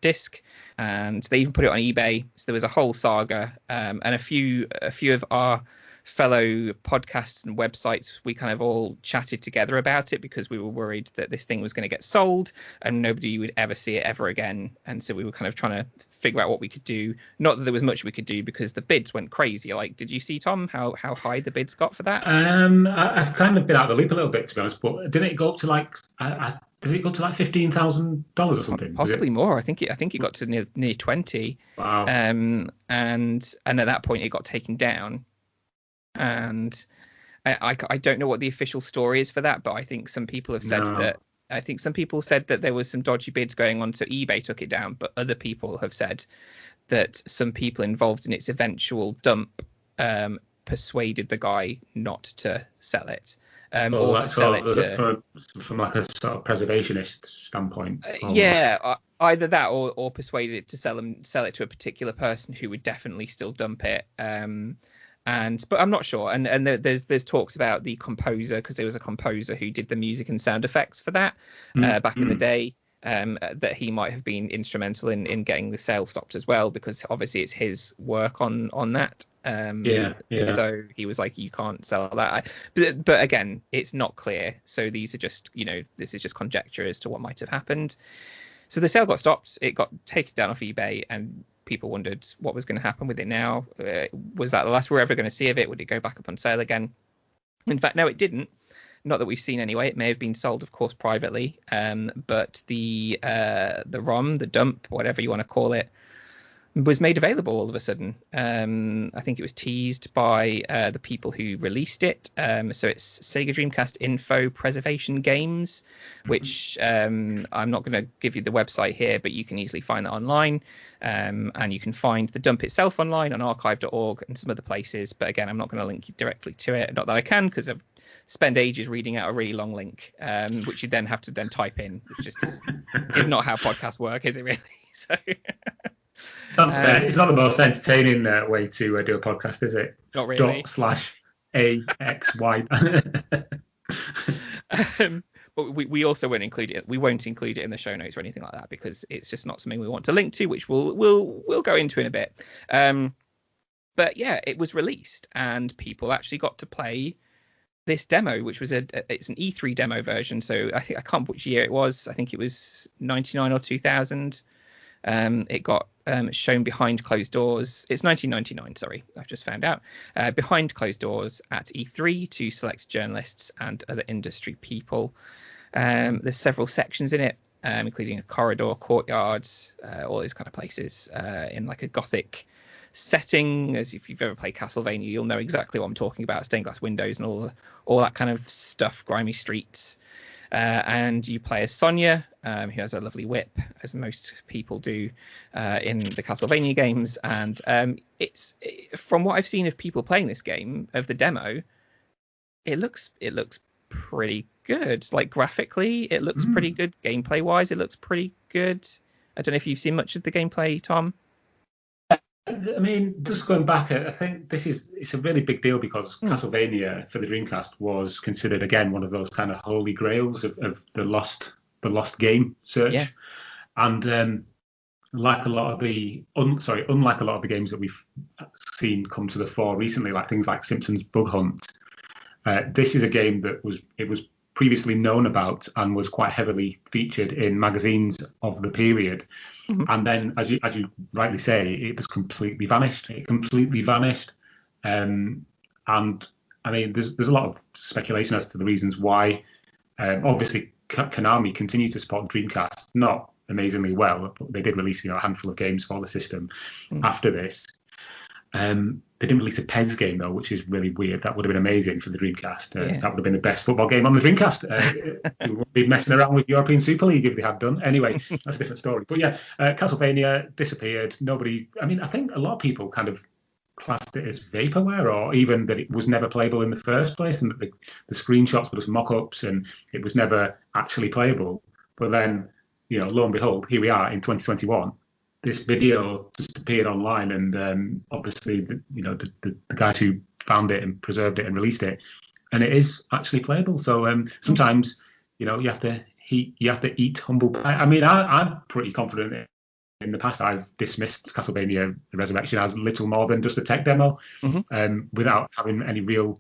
disc, and they even put it on eBay. So there was a whole saga, and a few of our fellow podcasts and websites, we kind of all chatted together about it because we were worried that this thing was going to get sold and nobody would ever see it ever again. And so we were kind of trying to figure out what we could do. Not that there was much we could do because the bids went crazy. Like, did you see, Tom, how high the bids got for that? I've kind of been out of the loop a little bit, to be honest, but didn't it go up to like did it go to like $15,000 or something? Possibly more. I think it got to near 20. Wow. And at that point it got taken down. And I don't know what the official story is for that, but I think some people have said that there was some dodgy bids going on, so eBay took it down. But other people have said that some people involved in its eventual dump persuaded the guy not to sell it. Or to sell it from like a sort of preservationist standpoint. Either that or persuaded it to sell it to a particular person who would definitely still dump it. But I'm not sure. And there's talks about the composer, because there was a composer who did the music and sound effects for that back in the day. That he might have been instrumental in getting the sale stopped as well, because obviously it's his work on that. So he was like, you can't sell that. But again, it's not clear. So these are just, this is just conjecture as to what might have happened. So the sale got stopped. It got taken down off eBay, and people wondered what was going to happen with it now. Was that the last we're ever going to see of it? Would it go back up on sale again? In fact, no, it didn't. Not that we've seen anyway. It may have been sold, of course, privately. But the ROM, the dump, whatever you want to call it, was made available all of a sudden. I think it was teased by the people who released it. So it's Sega Dreamcast Info Preservation Games, which I'm not going to give you the website here, but you can easily find that online. And you can find the dump itself online on archive.org and some other places. But again, I'm not going to link you directly to it. Not that I can, because I've spend ages reading out a really long link, which you then have to then type in, which just is not how podcasts work, is it really? So it's not the most entertaining way to do a podcast, is it? Not really. ./AXY. But we also won't include it. We won't include it in the show notes or anything like that, because it's just not something we want to link to, which we'll go into in a bit. But yeah, it was released and people actually got to play this demo, which was it's an E3 demo version. So I can't remember which year it was. I think it was 99 or 2000. It got shown behind closed doors. It's 1999. Sorry, I've just found out. Behind closed doors at E3 to select journalists and other industry people. There's several sections in it, including a corridor, courtyards, all those kind of places in like a gothic setting. As if you've ever played Castlevania, you'll know exactly what I'm talking about. Stained glass windows and all that kind of stuff, grimy streets. And you play as Sonia, who has a lovely whip, as most people do in the Castlevania games. And it's from what I've seen of people playing this game, of the demo, it looks pretty good. Like graphically, it looks pretty good. Gameplay wise, it looks pretty good. I don't know if you've seen much of the gameplay, Tom. I mean, just going back, I think it's a really big deal because Castlevania for the Dreamcast was considered again one of those kind of holy grails of the lost game search, and unlike a lot of the games that we've seen come to the fore recently, like things like Simpsons Bug Hunt, this is a game that was previously known about and was quite heavily featured in magazines of the period. And then, as you rightly say, it just completely vanished. And I mean, there's a lot of speculation as to the reasons why. Obviously, Konami continued to support Dreamcast, not amazingly well, but they did release a handful of games for the system after this. They didn't release a PES game though, which is really weird. That would have been amazing for the Dreamcast. That would have been the best football game on the Dreamcast. We wouldn't be messing around with European Super League if they had done. Anyway, that's a different story. But yeah, Castlevania disappeared. I think a lot of people kind of classed it as vaporware, or even that it was never playable in the first place, and that the screenshots were just mock-ups and it was never actually playable. But then, lo and behold, here we are in 2021. This video just appeared online, and obviously, the guys who found it and preserved it and released it, and it is actually playable. So sometimes, you have to eat humble pie. I mean, I'm pretty confident in the past I've dismissed Castlevania Resurrection as little more than just a tech demo, without having any real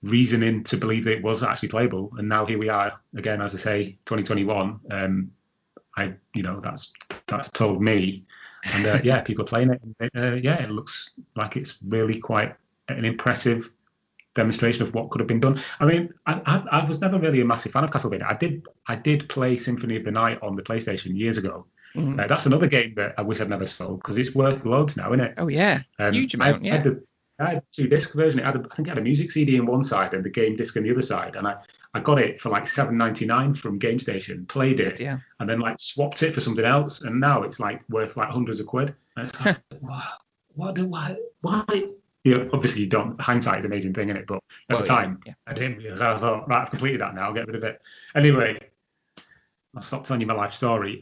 reasoning to believe that it was actually playable. And now here we are again, as I say, 2021. That's told me, and people are playing it. It looks like it's really quite an impressive demonstration of what could have been done. I mean, I was never really a massive fan of Castlevania. I did play Symphony of the Night on the PlayStation years ago. That's another game that I wish I'd never sold, because it's worth loads now, isn't it? Oh yeah, huge amount. I had a 2-disc version. I think it had a music CD in one side and the game disc on the other side, and I got it for like $7.99 from GameStation, played it, and then like swapped it for something else, and now it's like worth like hundreds of quid. And it's like, why? Obviously you don't. Hindsight is an amazing thing, isn't it? But at the time, I didn't, because I thought, right, I've completed that now, I'll get rid of it. Anyway, I'll stop telling you my life story.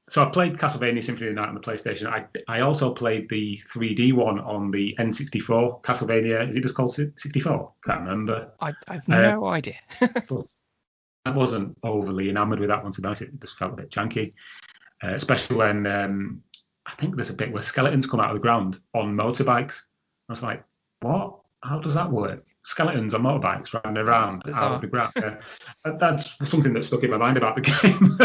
So I played Castlevania Symphony of the Night on the PlayStation. I also played the 3D one on the N64 Castlevania. Is it just called 64? Can't remember. I've no idea. I wasn't overly enamoured with that one, to be honest. It just felt a bit janky, especially when I think there's a bit where skeletons come out of the ground on motorbikes. I was like, what? How does that work? Skeletons on motorbikes running around out of the ground. That's something that stuck in my mind about the game.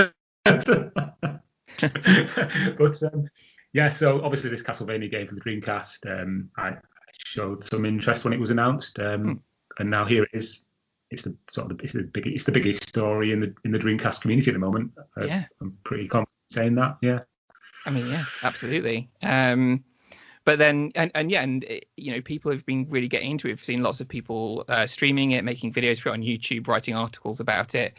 But so obviously this Castlevania game for the Dreamcast, I showed some interest when it was announced, and now here it is. It's the biggest story in the Dreamcast community at the moment. I'm pretty confident saying that. Yeah. I mean, yeah, absolutely. But then, people have been really getting into it. We've seen lots of people streaming it, making videos for it on YouTube, writing articles about it.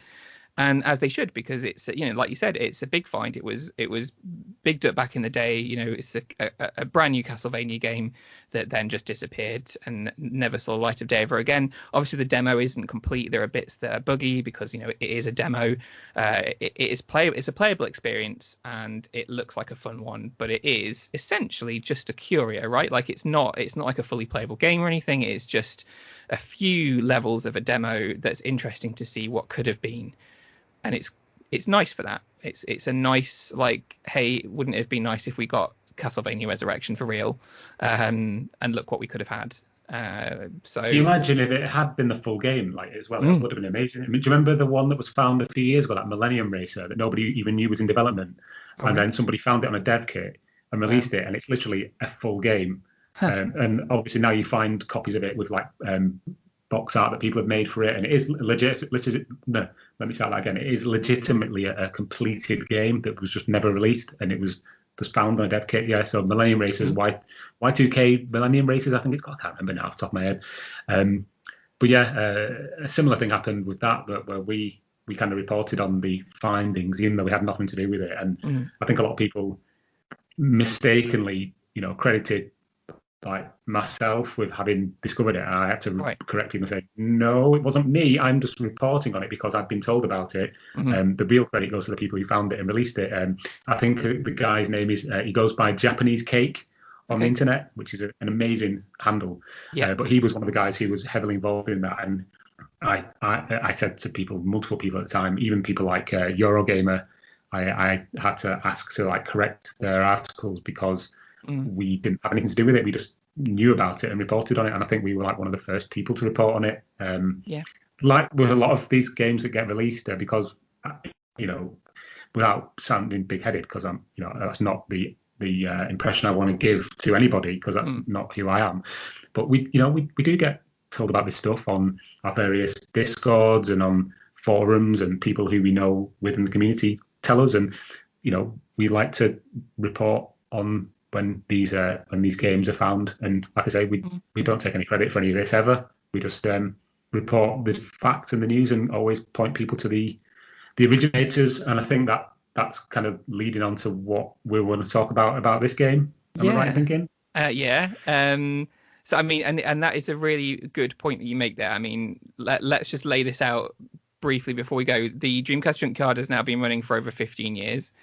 And as they should, because it's, like you said, it's a big find. It was bigged up back in the day. It's a brand new Castlevania game that then just disappeared and never saw the light of day ever again. Obviously, the demo isn't complete. There are bits that are buggy because, it is a demo. It's a playable experience, and it looks like a fun one, but it is essentially just a curio, right? Like it's not like a fully playable game or anything. It's just a few levels of a demo that's interesting to see what could have been. And it's nice for that. It's a nice, like, hey, wouldn't it have been nice if we got Castlevania Resurrection for real? And look what we could have had. So can you imagine if it had been the full game, like, as well? It would have been amazing. I mean, do you remember the one that was found a few years ago, that Millennium Racer that nobody even knew was in development, and then somebody found it on a dev kit and released it, and it's literally a full game. And obviously now you find copies of it with like box art that people have made for it, and it is it is legitimately a completed game that was just never released, and it was just found on a dev kit. So Millennium Racers, Y2K Millennium Racers, I think it's called. I can't remember now off the top of my head. But a similar thing happened with that where we kind of reported on the findings, even though we had nothing to do with it. And I think a lot of people mistakenly, credited like myself with having discovered it, and I had to correct people and say, no, it wasn't me. I'm just reporting on it because I've been told about it. The real credit goes to the people who found it and released it. I think the guy's name is he goes by Japanese Cake on the internet, which is an amazing handle. But he was one of the guys who was heavily involved in that. And I said to multiple people at the time, even people like Eurogamer, I had to ask to like correct their articles because we didn't have anything to do with it. We just knew about it and reported on it, and I think we were like one of the first people to report on it. Like with a lot of these games that get released, because without sounding big-headed, because I'm that's not the impression I want to give to anybody, because that's not who I am. But we do get told about this stuff on our various Discords and on forums, and people who we know within the community tell us, and we like to report on when these games are found. And like I say, we don't take any credit for any of this ever. We just report the facts and the news and always point people to the originators. And I think that's kind of leading on to what we want to talk about this game. Am I right in thinking? So I mean, and that is a really good point that you make there. I mean, let's just lay this out briefly before we go. The Dreamcast Junkyard has now been running for over 15 years.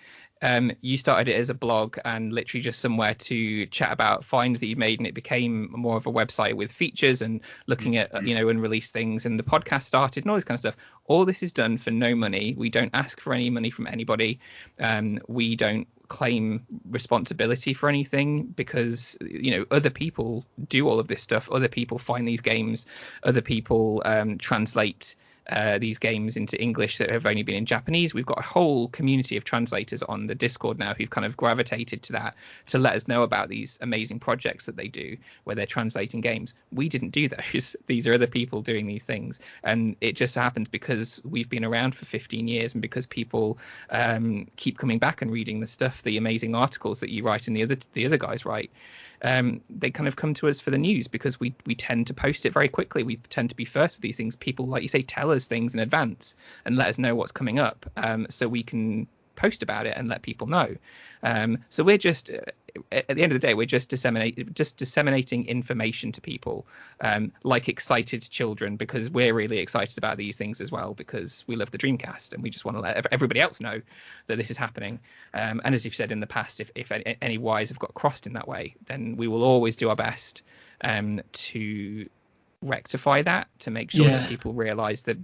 You started it as a blog and literally just somewhere to chat about finds that you made, and it became more of a website with features and looking at unreleased things, and the podcast started and all this kind of stuff. All this is done for no money. We don't ask for any money from anybody. We don't claim responsibility for anything, because other people do all of this stuff. Other people find these games. Other people translate these games into English that have only been in Japanese. We've got a whole community of translators on the Discord now who've kind of gravitated to that to let us know about these amazing projects that they do where they're translating games. We didn't do those. These are other people doing these things, and it just happens because we've been around for 15 years and because people keep coming back and reading the stuff, the amazing articles that you write and the other guys write. They kind of come to us for the news because we tend to post it very quickly. We tend to be first with these things. People, like you say, tell us things in advance and let us know what's coming up, so we can post about it and let people know. So we're just, at the end of the day, we're just disseminating information to people, like excited children, because we're really excited about these things as well, because we love the Dreamcast and we just want to let everybody else know that this is happening. And as you've said in the past, if any Ys have got crossed in that way, then we will always do our best to rectify that, to make sure that people realize that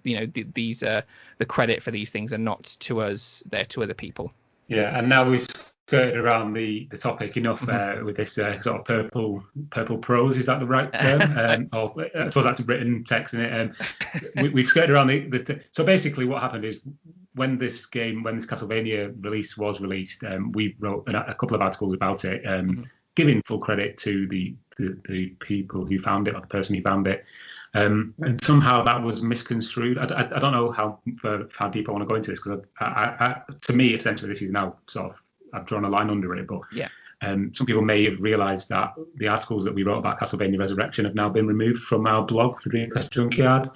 these are the credit for these things are not to us, they're to other people. And now we've skirted around the topic enough with this sort of purple prose, is that the right term? Or I suppose that's written text in it. We've skirted around so basically what happened is when this Castlevania release was released, we wrote a couple of articles about it, giving full credit to the people who found it, or the person who found it. And somehow that was misconstrued. I don't know how deep I want to go into this, because to me, essentially, this is now sort of, I've drawn a line under it. But some people may have realised that the articles that we wrote about Castlevania Resurrection have now been removed from our blog, the Dreamcast Junkyard.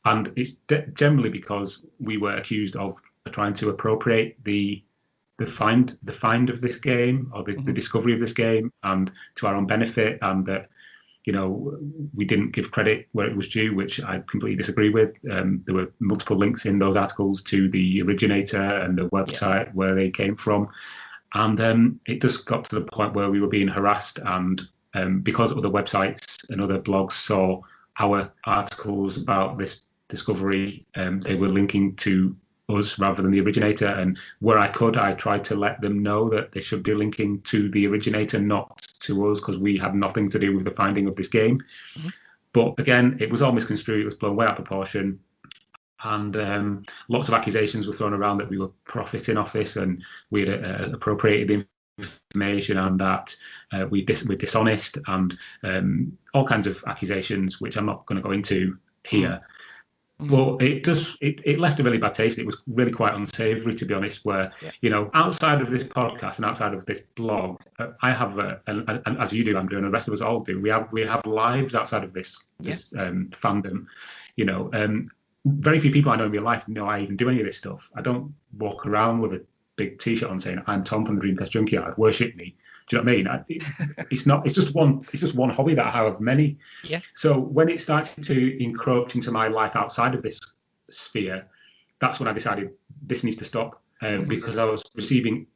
And it's generally because we were accused of trying to appropriate the find of this game, or the discovery of this game, and to our own benefit, and that we didn't give credit where it was due, which I completely disagree with. There were multiple links in those articles to the originator and the website where they came from, and it just got to the point where we were being harassed, and because other websites and other blogs saw our articles about this discovery, they were linking to us rather than the originator, and where I could, I tried to let them know that they should be linking to the originator, not to us, because we had nothing to do with the finding of this game. But again, it was all misconstrued, it was blown way out of proportion, and lots of accusations were thrown around that we were profiting off this, and we had appropriated the information, and that we're dishonest, and all kinds of accusations which I'm not going to go into here. But it left a really bad taste. It was really quite unsavoury, to be honest, where, outside of this podcast and outside of this blog, I have, and as you do, Andrew, and the rest of us all do, we have lives outside of this fandom. Very few people I know in real life know I even do any of this stuff. I don't walk around with a big T-shirt on saying, I'm Tom from the Dreamcast Junkyard, worship me. Do you know what I mean? It's just one hobby that I have of many. So when it started to encroach into my life outside of this sphere, that's when I decided this needs to stop, because I was receiving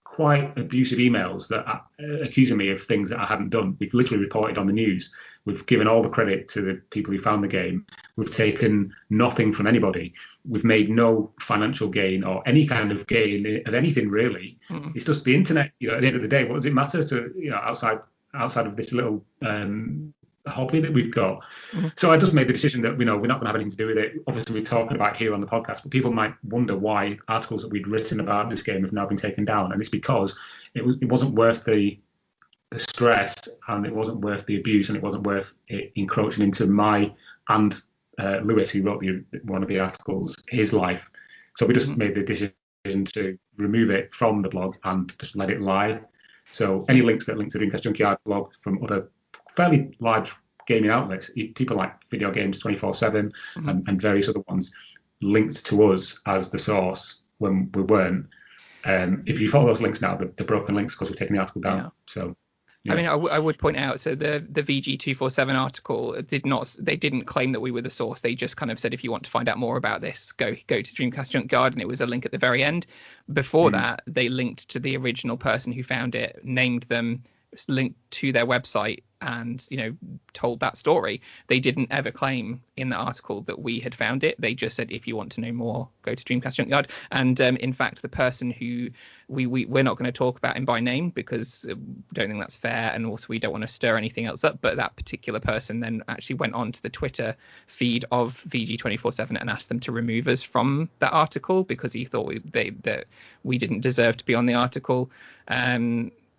quite abusive emails that accusing me of things that I hadn't done. We've literally reported on the news. We've given all the credit to the people who found the game. We've taken nothing from anybody. We've made no financial gain or any kind of gain of anything, really. It's just the internet. At the end of the day, what does it matter to outside of this little hobby that we've got? So I just made the decision that we're not going to have anything to do with it. Obviously, we're talking about it here on the podcast, but people might wonder why articles that we'd written about this game have now been taken down, and it's because it wasn't worth the stress, and it wasn't worth the abuse, and it wasn't worth it encroaching into my and Lewis, who wrote one of the articles, his life. So we just made the decision to remove it from the blog and just let it lie. So any links that link to the Dreamcast Junkyard blog from other fairly large gaming outlets, people like Video Games 24/7 and various other ones, linked to us as the source when we weren't. If you follow those links now, they're broken links because we've taken the article down. So. Yeah. I mean, I would point out, so the VG247 article didn't claim that we were the source. They just kind of said, if you want to find out more about this, go to Dreamcast Junkyard, and it was a link at the very end. Before that, they linked to the original person who found it, named them, linked to their website and, you know, told that story. They didn't ever claim in the article that we had found it. They just said, if you want to know more, go to Dreamcast Junkyard. And in fact, the person who we're not going to talk about him by name because we don't think that's fair, and also we don't want to stir anything else up. But that particular person then actually went on to the Twitter feed of VG247 and asked them to remove us from that article because he thought that we didn't deserve to be on the article.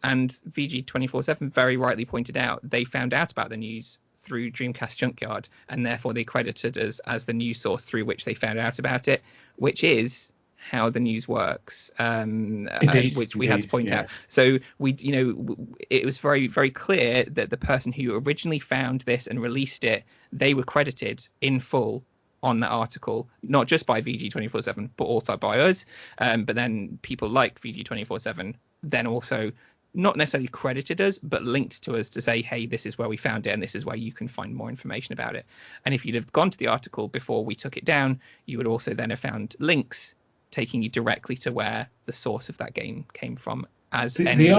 And VG247 very rightly pointed out they found out about the news through Dreamcast Junkyard, and therefore they credited us as the news source through which they found out about it, which is how the news works, which we had to point out. So it was very, very clear that the person who originally found this and released it, they were credited in full on that article, not just by VG247, but also by us. But then people like VG247 then also not necessarily credited us, but linked to us to say, hey, this is where we found it and this is where you can find more information about it. And if you'd have gone to the article before we took it down, you would also then have found links taking you directly to where the source of that game came from, as any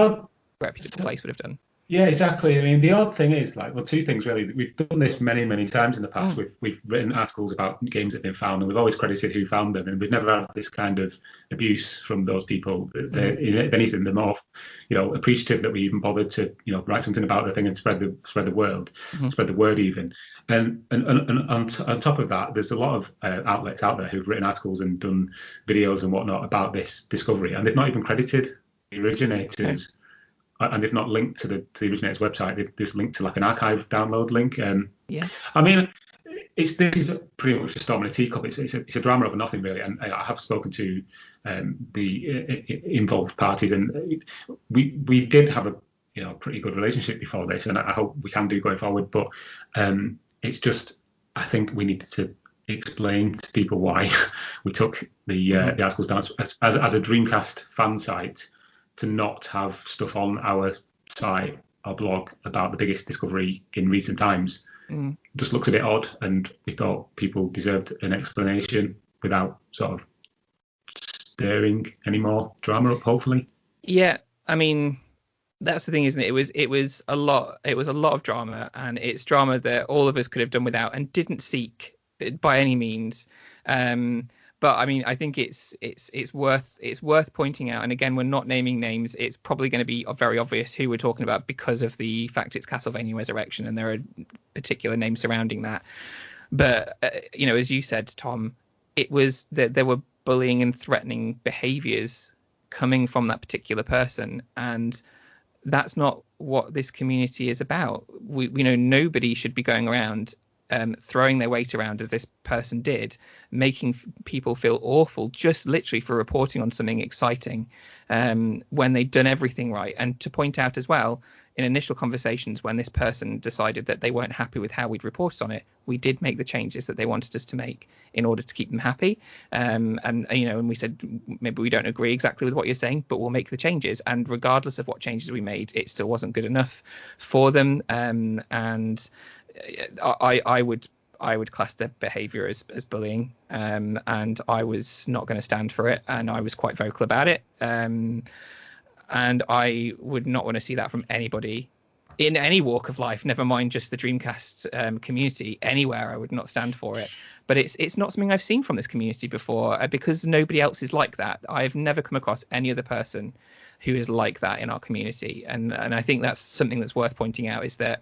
reputable place would have done. Yeah, exactly. I mean, the odd thing is, like, well, two things really. We've done this many, many times in the past. We've written articles about games that have been found, and we've always credited who found them, and we've never had this kind of abuse from those people. If anything, they're more, appreciative that we even bothered to, write something about the thing and spread the word even. And on top of that, there's a lot of outlets out there who've written articles and done videos and whatnot about this discovery, and they've not even credited the originators. Okay. And they've not linked to the originator's website. They've just linked to like an archive download link. I mean, this is pretty much a storm in a teacup. It's a drama over nothing really. And I have spoken to the involved parties, and we did have a pretty good relationship before this, and I hope we can do going forward. But it's just, I think we need to explain to people why we took the articles down as a Dreamcast fan site, to not have stuff on our site or blog about the biggest discovery in recent times. Just looks a bit odd, and we thought people deserved an explanation without sort of stirring any more drama up, hopefully. Yeah, I mean, that's the thing, isn't it? It was a lot of drama, and it's drama that all of us could have done without and didn't seek by any means. But I mean, I think it's worth pointing out. And again, we're not naming names. It's probably going to be very obvious who we're talking about because of the fact it's Castlevania Resurrection, and there are particular names surrounding that. But as you said, Tom, it was that there were bullying and threatening behaviours coming from that particular person, and that's not what this community is about. We know nobody should be going around throwing their weight around as this person did, making people feel awful just literally for reporting on something exciting when they'd done everything right. And to point out as well, in initial conversations, when this person decided that they weren't happy with how we'd reported on it, we did make the changes that they wanted us to make in order to keep them happy. And we said, maybe we don't agree exactly with what you're saying, but we'll make the changes. And regardless of what changes we made, it still wasn't good enough for them. And I would class their behaviour as bullying, and I was not going to stand for it, and I was quite vocal about it. And I would not want to see that from anybody in any walk of life, never mind just the Dreamcast community. Anywhere, I would not stand for it. But it's not something I've seen from this community before, because nobody else is like that. I've never come across any other person who is like that in our community, and I think that's something that's worth pointing out, is that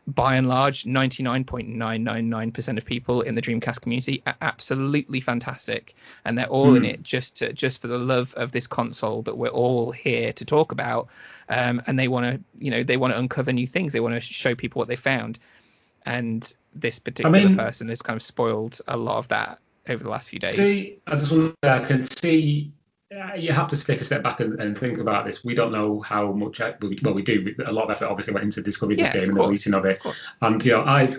by and large, 99.999% of people in the Dreamcast community are absolutely fantastic, and they're all in it just for the love of this console that we're all here to talk about. And they want to uncover new things. They want to show people what they found. And this particular person has kind of spoiled a lot of that over the last few days. I just want to say, I can see. You have to take a step back and think about this. We don't know how much. We do. A lot of effort obviously went into discovering this game and the releasing of it. And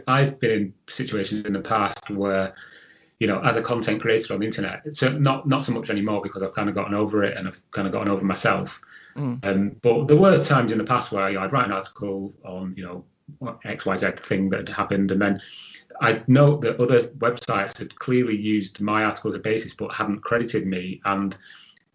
I've been in situations in the past where, as a content creator on the internet, so not so much anymore because I've kind of gotten over it and I've kind of gotten over myself. But there were times in the past where I'd write an article on XYZ thing that had happened, and then I know that other websites had clearly used my article as a basis but hadn't credited me, and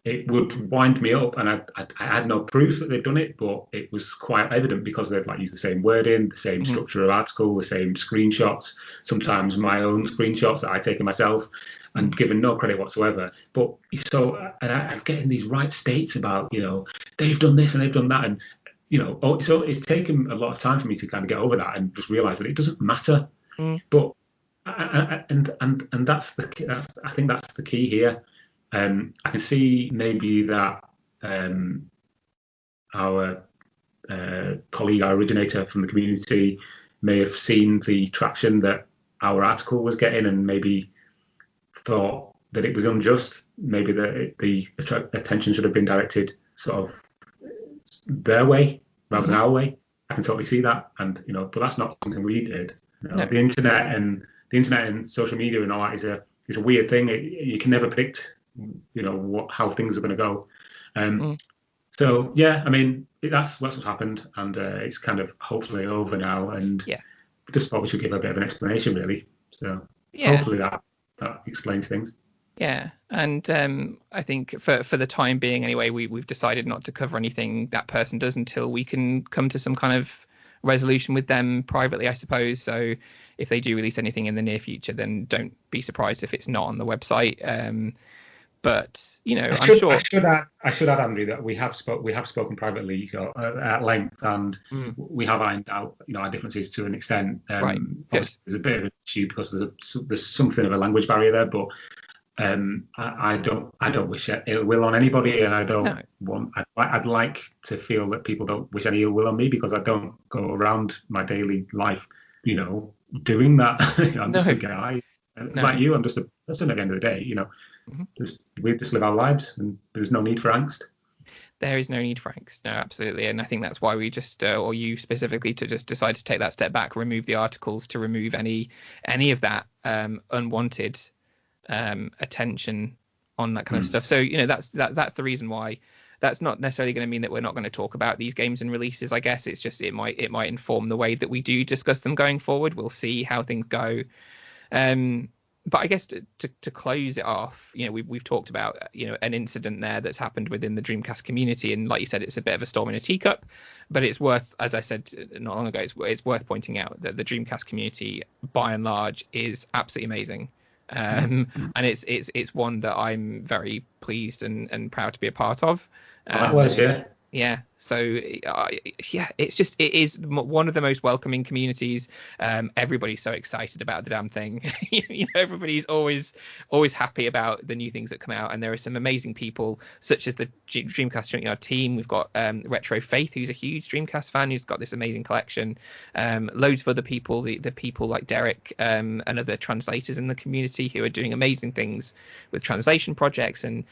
it would wind me up, and I had no proof that they'd done it, but it was quite evident because they'd like use the same wording, the same structure of article, the same screenshots, sometimes my own screenshots that I'd taken myself, and given no credit whatsoever. But so, and I'm getting these right states about, they've done this and they've done that, and so it's taken a lot of time for me to kind of get over that and just realize that it doesn't matter. But and that's I think that's the key here. I can see maybe that our colleague, our originator from the community, may have seen the traction that our article was getting and maybe thought that it was unjust. Maybe the attention should have been directed sort of their way rather than our way. I can totally see that, and but that's not something we did. No. The internet and social media and all that is a weird thing. You can never predict, how things are going to go. So yeah, I mean that's what's happened, and it's kind of hopefully over now. And just thought we should give a bit of an explanation, really. So hopefully that explains things. Yeah, and I think for the time being, anyway, we've decided not to cover anything that person does until we can come to some kind of resolution with them privately, I suppose. So if they do release anything in the near future, then don't be surprised if it's not on the website. But I'm sure I should add, Andrew, that we have spoken privately at length, and we have ironed out our differences to an extent. Right. There's a bit of an issue because there's something of a language barrier there, but I don't wish ill will on anybody, and I don't want. I'd like to feel that people don't wish any ill will on me, because I don't go around my daily life, doing that. I'm just a guy like you. I'm just a person at the end of the day, we just live our lives, and there's no need for angst. There is no need for angst. No, absolutely. And I think that's why we just, or you specifically, to just decide to take that step back, remove the articles, to remove any of that unwanted attention on that kind of stuff. So that's the reason why. That's not necessarily going to mean that we're not going to talk about these games and releases. I guess it's just it might inform the way that we do discuss them going forward. We'll see how things go. But I guess to close it off, we've talked about an incident there that's happened within the Dreamcast community, and like you said, it's a bit of a storm in a teacup. But it's worth, as I said not long ago, it's worth pointing out that the Dreamcast community, by and large, is absolutely amazing. And it's one that I'm very pleased and proud to be a part of. Yeah. So it is one of the most welcoming communities. Everybody's so excited about the damn thing. Everybody's always happy about the new things that come out, and there are some amazing people such as the Dreamcast Junkyard team. We've got Retro Faith, who's a huge Dreamcast fan, who's got this amazing collection. Loads of other people, the people like Derek and other translators in the community who are doing amazing things with translation projects, and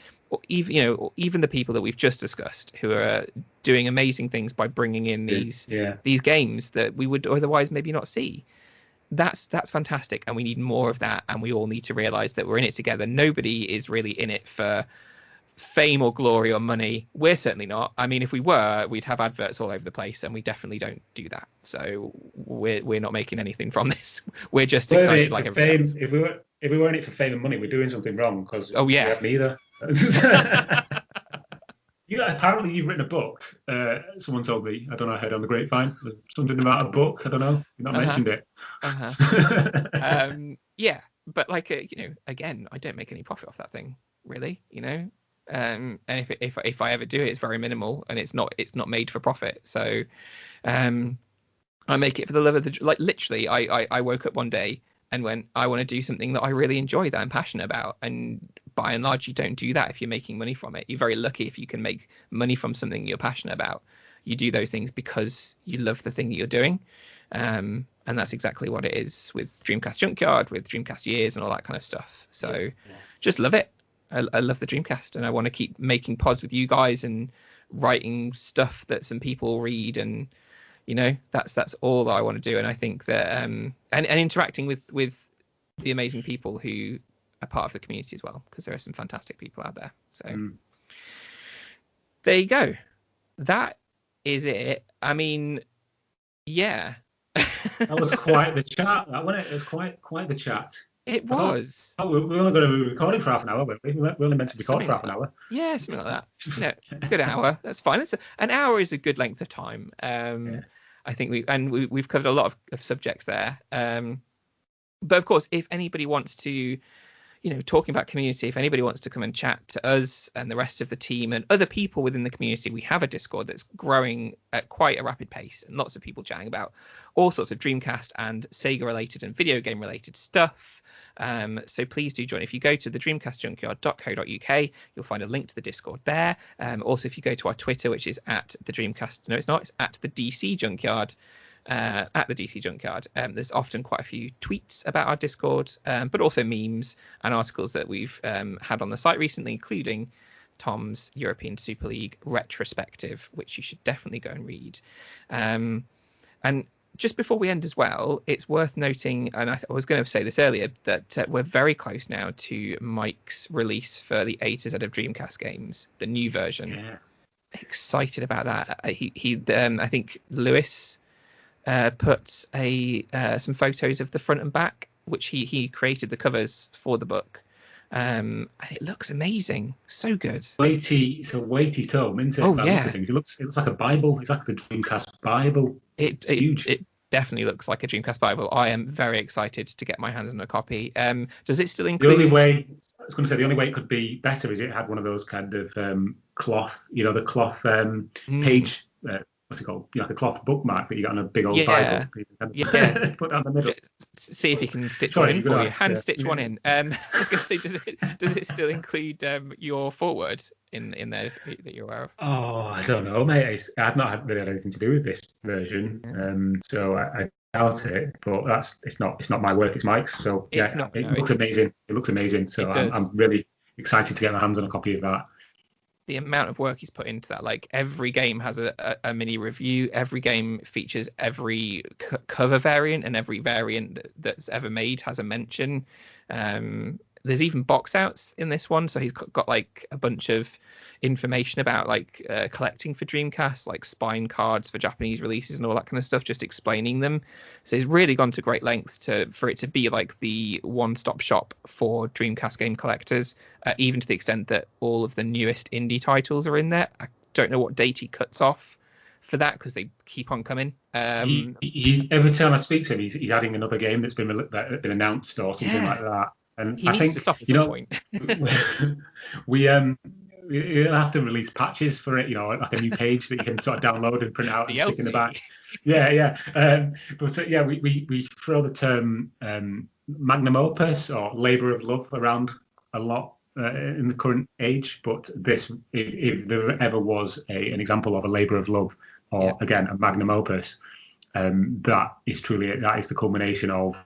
even the people that we've just discussed who are doing amazing things by bringing in these games that we would otherwise maybe not see. That's fantastic, and we need more of that, and we all need to realize that we're in it together. Nobody is really in it for fame or glory or money. We're certainly not. I mean, if we were, we'd have adverts all over the place, and we definitely don't do that. So we're not making anything from this. We're just excited like everything else. If we were in it for fame and money, we're doing something wrong, because we have neither. Apparently you've written a book. Someone told me. I don't know. I heard on the grapevine something about a book. I don't know. You've not mentioned it. Yeah, but again, I don't make any profit off that thing, really. And if I ever do it, it's very minimal, and it's not made for profit. So I make it for the love of the literally. I woke up one day and went, I want to do something that I really enjoy, that I'm passionate about. And by and large, you don't do that if you're making money from it. You're very lucky if you can make money from something you're passionate about. You do those things because you love the thing that you're doing. And that's exactly what it is with Dreamcast Junkyard, with Dreamcast Years and all that kind of stuff. So just love it. I love the Dreamcast, and I want to keep making pods with you guys and writing stuff that some people read, and that's all that I want to do. And I think that and interacting with the amazing people who are part of the community as well, because there are some fantastic people out there. So there you go. That is it. I mean, yeah. That was quite the chat, that wasn't it? It was quite the chat. It was. We're only going to be recording for half an hour. We're only meant to record for half an hour. Yeah, something like that. Good hour. That's fine. An hour is a good length of time. I think we've covered a lot of subjects there. But of course, if anybody wants to, talking about community, if anybody wants to come and chat to us and the rest of the team and other people within the community, we have a Discord that's growing at quite a rapid pace and lots of people chatting about all sorts of Dreamcast and Sega related and video game related stuff. So please do join. If you go to the dreamcastjunkyard.co.uk, you'll find a link to the Discord there. Also, if you go to our Twitter, which is at the Dreamcast, no, it's not, it's at the DC Junkyard. At the DC Junkyard, there's often quite a few tweets about our Discord, but also memes and articles that we've had on the site recently, including Tom's European Super League retrospective, which you should definitely go and read. And just before we end as well, it's worth noting, and I was going to say this earlier, that we're very close now to Mike's release for the A to Z of Dreamcast games, the new version. Yeah. Excited about that. He I think Lewis put some photos of the front and back, which he created the covers for the book, and it looks amazing, so good. It's a weighty tome, isn't it? Oh yeah, it looks like a Bible. It's like the Dreamcast Bible. It's huge. It definitely looks like a Dreamcast Bible. I am very excited to get my hands on a copy. Does it still include? The only way it could be better is it had one of those kind of cloth, the cloth page. What's it called? Like a cloth bookmark that you got on a big old Bible. Yeah. Put down the middle. See if you can stitch one in for you. Hand stitch one in. I was going to say, does it still include your foreword in there that you're aware of? Oh, I don't know, mate. I've not really had anything to do with this version, so I doubt it. But it's not my work. It's Mike's. So it looks amazing. It looks amazing. So I'm really excited to get my hands on a copy of that. The amount of work he's put into that, like every game has a mini review, every game features every cover variant, and every variant that's ever made has a mention. There's even box outs in this one, so he's got like a bunch of information about like collecting for Dreamcast, like spine cards for Japanese releases and all that kind of stuff, just explaining them. So he's really gone to great lengths for it to be like the one-stop shop for Dreamcast game collectors, even to the extent that all of the newest indie titles are in there. I don't know what date he cuts off for that, because they keep on coming. Every time I speak to him, he's adding another game that's been announced or something like that. And he needs to stop at some point. We'll have to release patches for it, like a new page that you can sort of download and print out and stick in the back. Yeah. We throw the term magnum opus or labour of love around a lot in the current age. But this, if there ever was an example of a labour of love or, again, a magnum opus, that is the culmination of,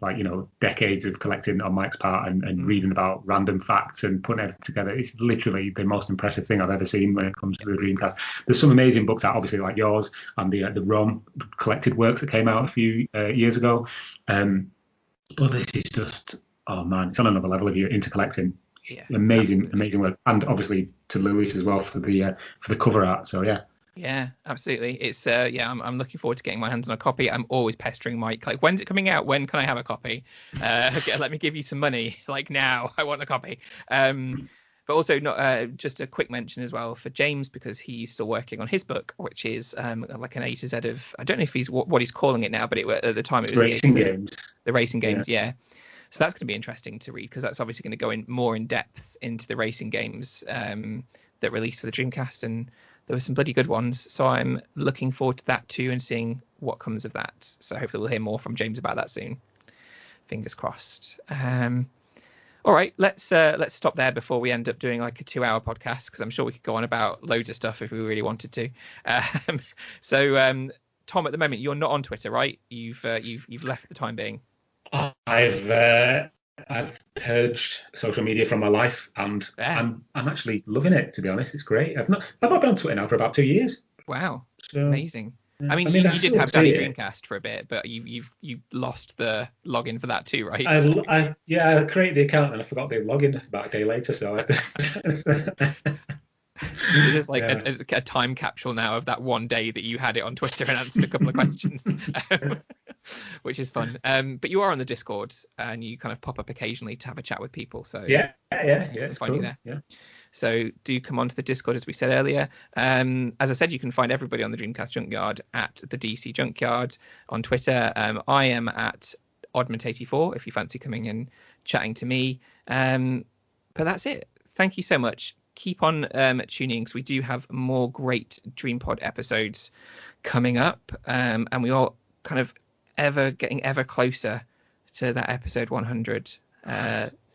like, decades of collecting on Mike's part and reading about random facts and putting everything together. It's literally the most impressive thing I've ever seen when it comes to the Dreamcast. There's some amazing books out, obviously, like yours and the ROM collected works that came out a few years ago. But this is just, oh man, it's on another level if you're into collecting. Yeah, amazing work, and obviously to Louis as well for the cover art. So yeah. Yeah, absolutely. It's I'm looking forward to getting my hands on a copy. I'm always pestering Mike, like, when's it coming out? When can I have a copy? Let me give you some money, like, now. I want a copy. But also, not just a quick mention as well for James, because he's still working on his book, which is like an A to Z of, I don't know if he's what he's calling it now, but at the time it was racing games. The racing games, yeah. So that's going to be interesting to read, because that's obviously going to go in more in depth into the racing games that released for the Dreamcast, and there were some bloody good ones. So I'm looking forward to that too and seeing what comes of that. So hopefully we'll hear more from James about that soon. Fingers crossed. All right, let's stop there before we end up doing like a 2-hour podcast, because I'm sure we could go on about loads of stuff if we really wanted to. So Tom, at the moment you're not on Twitter, right? You've left for the time being. I've purged social media from my life, and I'm actually loving it, to be honest. It's great. I've not been on Twitter now for about 2 years. Wow, so, amazing. Yeah. I mean, you did have Daddy Dreamcast for a bit, but you lost the login for that too, right? I created the account and I forgot the login about a day later. So it's just like a time capsule now of that one day that you had it on Twitter and answered a couple of questions. which is fun. But you are on the Discord, and you kind of pop up occasionally to have a chat with people. So yeah, it's find cool. you there. Yeah. So do come onto the Discord, as we said earlier. As I said, you can find everybody on the Dreamcast Junkyard at the DC Junkyard on Twitter. I am at Oddment84 if you fancy coming and chatting to me. But that's it. Thank you so much. Keep on tuning in, because we do have more great DreamPod episodes coming up, and we are kind of getting ever closer to that episode 100.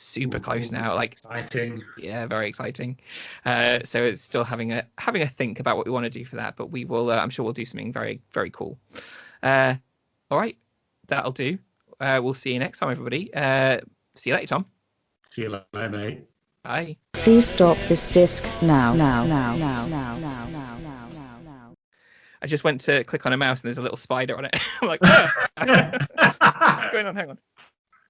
Super close now, like exciting. Yeah, very exciting. So it's still having a think about what we want to do for that, but we will. I'm sure we'll do something very, very cool. All right, that'll do. We'll see you next time, everybody. See you later, Tom. See you later, mate. Bye. Please stop this disc now. I just went to click on a mouse and there's a little spider on it. I'm like, what's going on? Hang on.